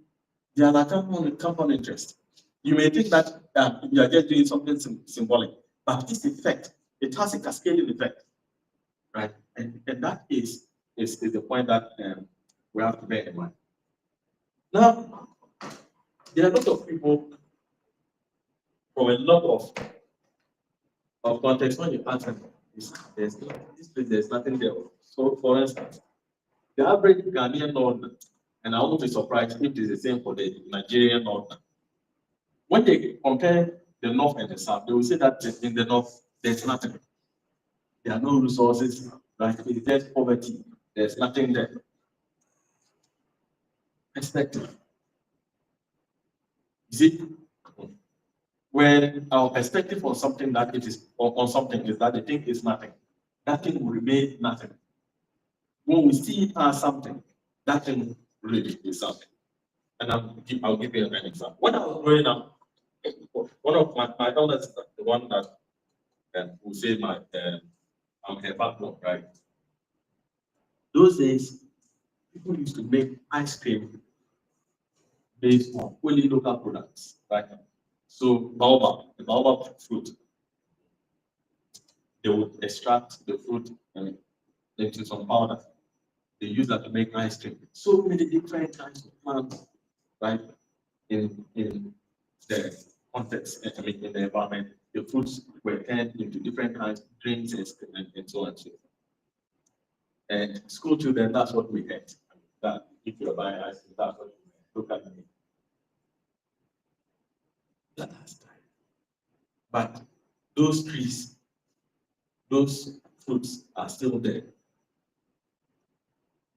are like compound interest. You may think that you are just doing something symbolic, but this effect, it has a cascading effect, right? And that is the point that we have to bear in mind. Now, there are a lot of people from a lot of context when you ask them, there's nothing there. So, for instance, the average Ghanaian northerner, and I won't be surprised if it is the same for the Nigerian northerner. When they compare the north and the south, they will say that in the north there's nothing. There are no resources, right? It's just poverty. There's nothing there. Perspective. You see, when our perspective on something that it is on something is that the thing is nothing, that thing will remain nothing. When we see it as something, that thing really is something. And I'll give you an example. When I was growing up, one of my elders, the one that will say I'm her backbone, right? Those days, people used to make ice cream based on only local products, right? So the baobab fruit, they would extract the fruit and into some powder. They use that to make ice cream. So many different kinds of plants, right? In the context, I mean, in the environment, the fruits were turned into different kinds of drinks and so on and so forth. And school children, that's what we had. That if you're buying ice cream, that's what you look at me. That has time. But those trees, those fruits are still there.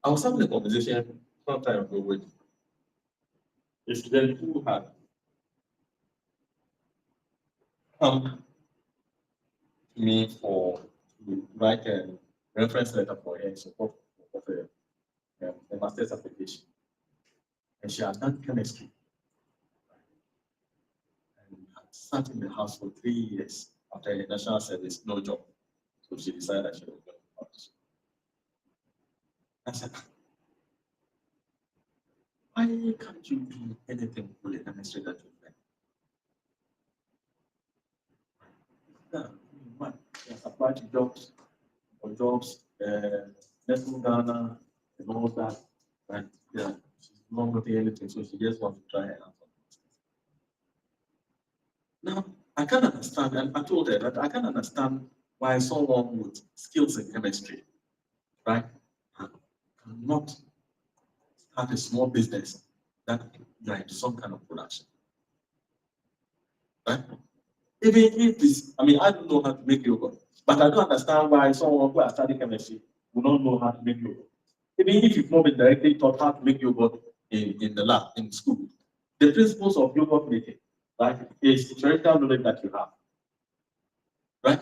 I was having a conversation some time ago with a student who had come to me for to write a reference letter for her in support of a master's application. And she had done chemistry and had sat in the house for 3 years after a national service, no job. So she decided that she was going to practice. I said, why can't you do anything with the chemistry that you've learned? Yeah, she has applied to jobs, Nestle Ghana, and all that. And yeah, she's not getting anything, so she just wants to try it out. Now, I can understand, and I told her that I can understand why someone with skills in chemistry, right, cannot start a small business that you are into some kind of production. Right? Even if this, I mean, I don't know how to make yogurt, but I don't understand why someone who has studied chemistry will not know how to make yogurt. Even if you've not been directly taught how to make yogurt in the lab, in school, the principles of yogurt making, right, is theoretical knowledge that you have. Right?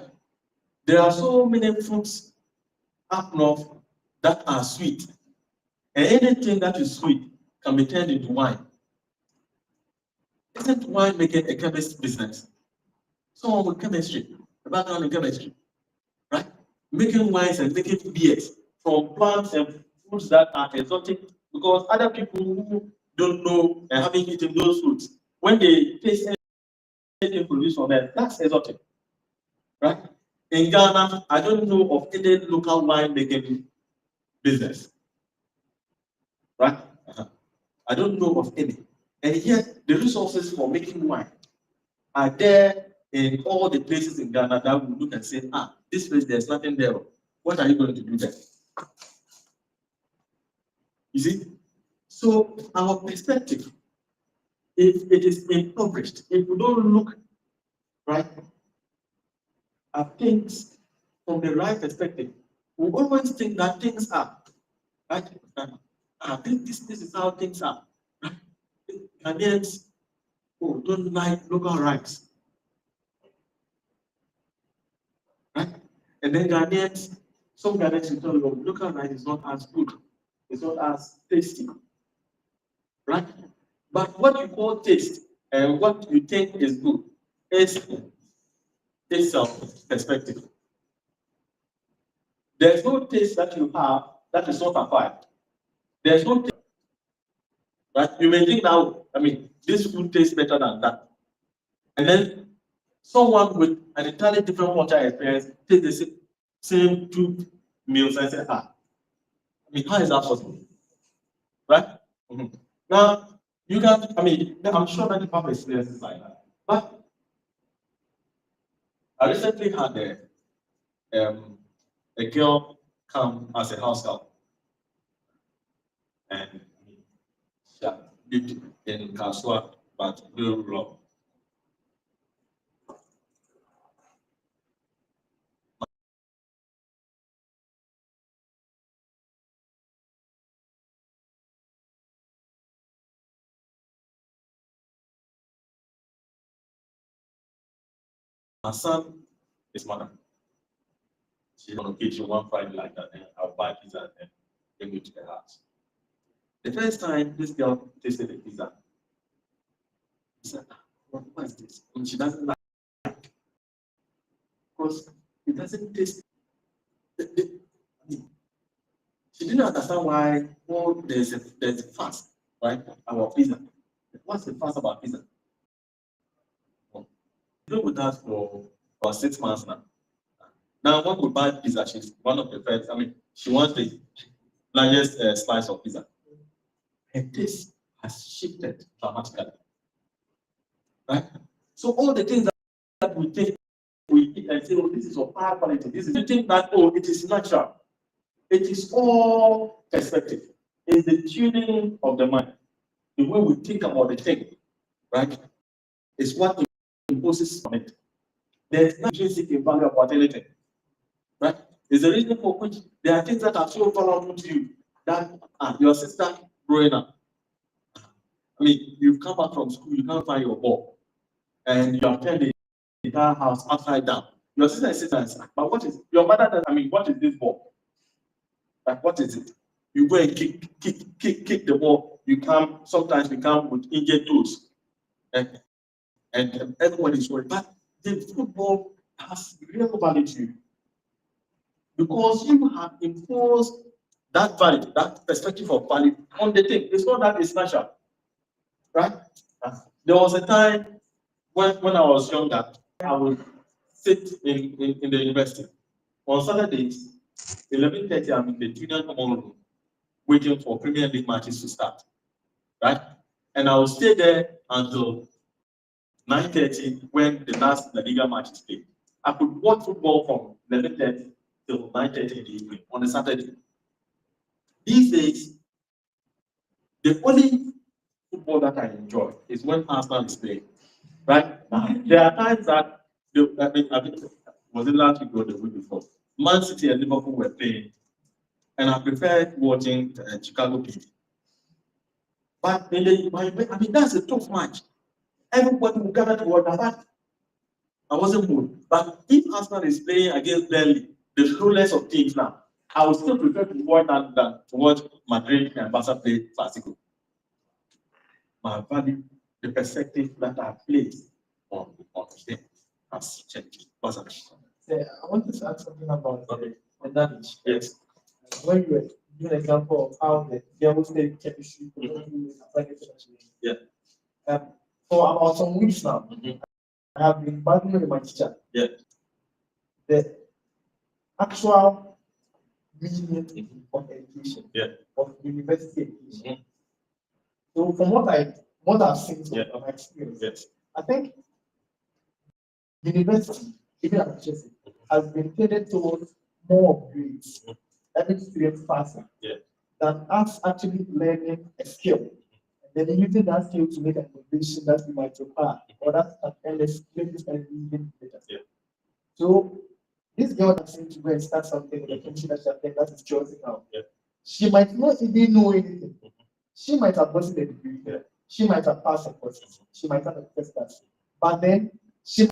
There are so many fruits up north that are sweet. And anything that is sweet can be turned into wine. Isn't wine making a chemist business? Someone with chemistry, a background in chemistry, right? Making wines and making beers from plants and fruits that are exotic, because other people who don't know and haven't eaten those fruits, when they taste anything produced from them, that's exotic, right? In Ghana, I don't know of any local wine making business, right? I don't know of any. And yet, the resources for making wine are there in all the places in Ghana that we look and say, this place, there's nothing there. What are you going to do there? You see? So, our perspective, if it is impoverished, if we don't look right at things from the right perspective, we always think that things are right. This is how things are. Right? Ghanaians don't like local rights. Right? And then Ghanaians, some Ghanaians will tell you local rice is not as good, it's not as tasty. Right? But what you call taste and what you think is good is itself perspective. There's no taste that you have that is not acquired. There's no taste. Right? You may think now, I mean, this food tastes better than that. And then someone with an entirely different water experience takes the same two meals and say, I mean, how is that possible? Right? Mm-hmm. Now, you can, I mean, I'm sure that you have experiences like that. But I recently had a girl come as a house help. And she lived in Kasua, but no wrong. My son is mother. She's on occasion one Friday like that, and I'll buy pizza and bring it to the house. The first time this girl tasted the pizza, he said, what is this? And she doesn't like it because it doesn't taste. I mean, she didn't understand why. Oh, there's a fuss, right? About pizza. What's the fuss about pizza? Well, she's been with us for 6 months now. Now, when we buy pizza, she's one of the first. I mean, she wants the largest slice of pizza. And this has shifted dramatically, right? So all the things that we take, we eat and say, oh, this is of high quality. This is, you think that, oh, it is natural. It is all perspective. It's the tuning of the mind. The way we think about the thing, right? Is what imposes on it. There's no intrinsic value about anything, right? It's the reason for which there are things that are so valuable to you that your sister growing up. I mean, you've come back from school, you can't find your ball, and you have turned the entire house upside down. Your sister is sitting and says, but what is your mother? I mean, what is this ball? Like, what is it? You go and kick the ball. You come, sometimes we come with injured toes. And everybody's worried. But the football has real value to you. Because you have imposed that value, that perspective of value on the thing. It's not that it's natural. Right? There was a time when I was younger, I would sit in the university. On Saturdays, 11:30, I'm in the junior common room, waiting for Premier League matches to start. Right? And I will stay there until 9:30 when the last La Liga match is played. I could watch football from 11:30 till 9:30 in the evening on a Saturday. These days, the only football that I enjoy is when Arsenal is playing. Right? There are times that I mean, was it last week or the week before? Man City and Liverpool were playing, and I preferred watching Chicago PD. But I mean, that's a tough match. Everybody will gather to watch that. I wasn't moved. But if Arsenal is playing against Burnley, the flawless of teams now, I would still prefer to watch that than to watch Madrid and Barca play Clasico. My value, the perspective that I place on them has changed. Yeah, I want to add something about the damage. Yes. When you were giving an example of how the demonstrated chemistry applied internationally. Yeah. For about some weeks now, I have been battling with my teacher. Yeah. The actual meaning of education, of university education. So from what I've seen from my experience, I think university, even at Ashesi, has been tended towards more of grades, every student faster, than us actually learning a skill. And then using that skill to make an innovation that we might require, or that can explain this and even better. So this girl that seems to go and start something in the country that is chaotic now. She might not even know anything. She might have gotten a degree. She might have passed a course. She might have a first class. But then she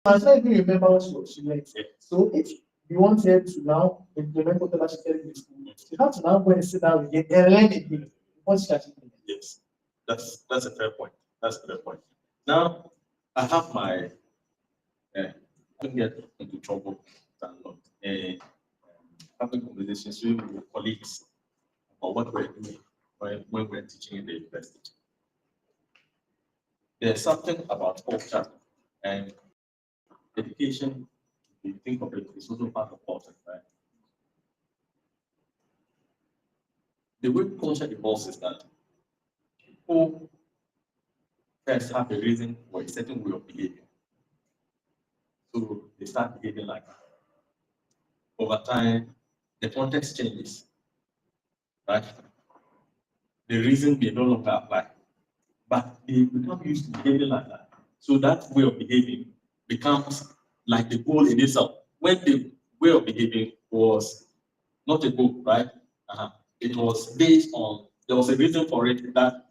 might not even remember what she learned. So if you want her to now implement whatever she said in school, you have to now go and sit down again and learn again. Yes, that's a fair point. That's a fair point. Now, I have my I don't get into trouble than not. Having conversations with colleagues about what we're doing when we're teaching in the university. There's something about culture and education. If you think of it, it's also part of culture, right? The way culture evolves is that people first have a reason for a certain way of behaving. So they start behaving like that. Over time, the context changes, right? The reason may no longer apply, but they become used to behaving like that. So that way of behaving becomes like the goal in itself. When the way of behaving was not a goal, right? It was based on, there was a reason for it that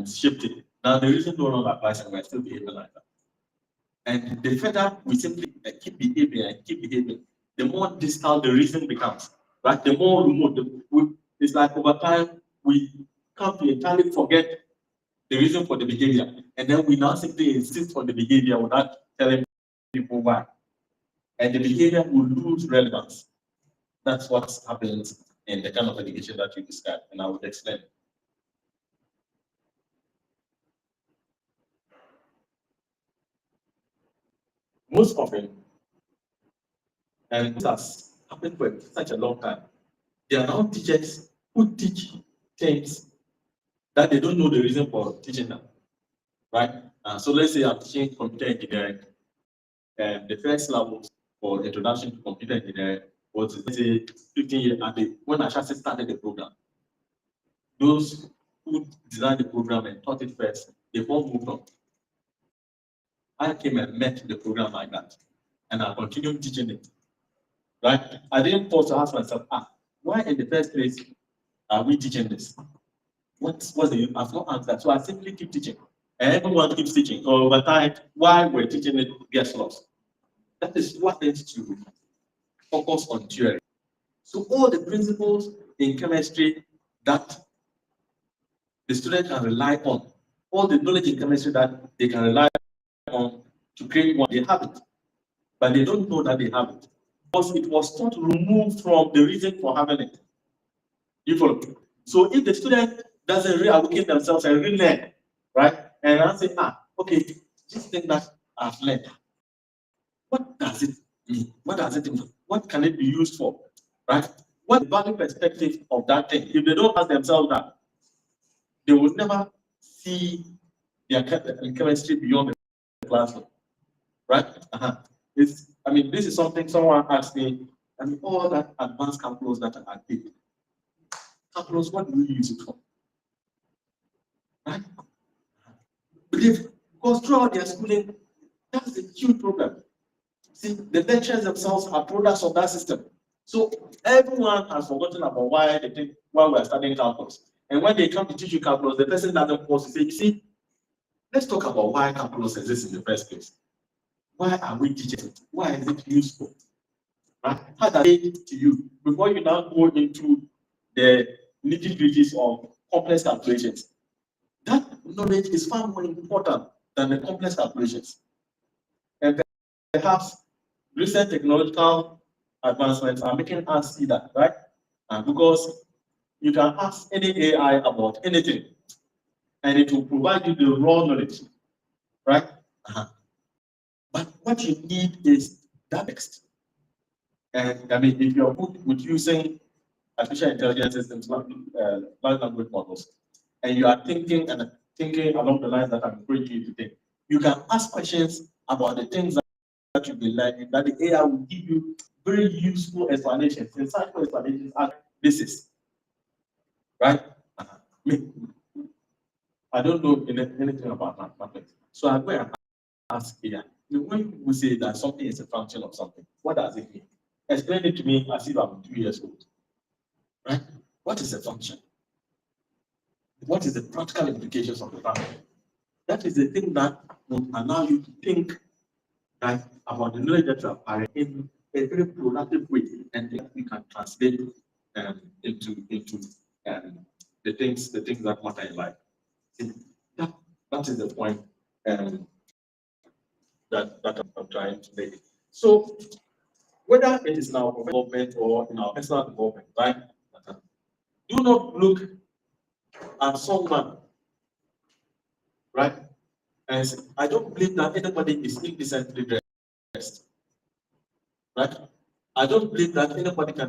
shaped it. Now the reason no longer applies and we're still behaving like that. And the further we simply keep behaving, the more distal the reason becomes, right? The more remote, it's like over time we come to entirely forget the reason for the behavior, and then we now simply insist on the behavior without telling people why. And the behavior will lose relevance. That's what happens in the kind of education that you described, and I would explain. Most often, and this has happened for such a long time, there are now teachers who teach things that they don't know the reason for teaching them, right? So let's say I'm teaching computer engineering, and the first level for introduction to computer engineering was, let's say, 15 years ago when Ashesi started the program. Those who designed the program and taught it first, they all moved on. I came and met the program like that, and I continued teaching it. Right? I didn't pause to ask myself, why in the first place are we teaching this? What's the I've not answered. So I simply keep teaching. And everyone keeps teaching. So over time, why we're teaching it gets lost. That is what needs to focus on theory. So all the principles in chemistry that the student can rely on, all the knowledge in chemistry that they can rely on to create one, they have it. But they don't know that they have it. Because it was taught removed from the reason for having it. You follow? So if the student doesn't reallocate themselves and relearn, right? And I say, okay, this thing that I've learned, what does it mean? What does it mean? What can it be used for? Right? What the value perspective of that thing? If they don't ask themselves that, they will never see their chemistry beyond the classroom. Right? This is something someone asked me, all that advanced calculus that I did. Calculus, what do you use it for? Right? Because throughout their schooling, that's a huge problem. See, the lecturers themselves are products of that system. So everyone has forgotten about why they think why we're studying calculus. And when they come to teach you calculus, the person doesn't pause to say, you see, let's talk about why calculus exists in the first place. Why are we teaching it? Why is it useful? Right? How does it to you before you now go into the nitty-gritties of complex calculations? That knowledge is far more important than the complex calculations. And perhaps recent technological advancements are making us see that, right? Because you can ask any AI about anything, and it will provide you the raw knowledge, right? But what you need is that text. And if you're good with using artificial intelligence systems, large language models, and you are thinking along the lines that I'm encouraging you to think, you can ask questions about the things that you've been learning, that the AI will give you very useful explanations, insightful explanations as this is. Right? I don't know anything about mathematics. So I go and ask here. When we say that something is a function of something, what does it mean? Explain it to me as if I'm 2 years old. Right? What is a function? What is the practical implications of the function? That is the thing that will allow you to think, right, about the knowledge that you acquire in a very productive way, and that we can translate into the things that matter in life. That is the point that I'm trying to make. So whether it is in our development or in our personal development, right? Do not look at someone, right? And say, I don't believe that anybody is indecently dressed, right? I don't believe that anybody can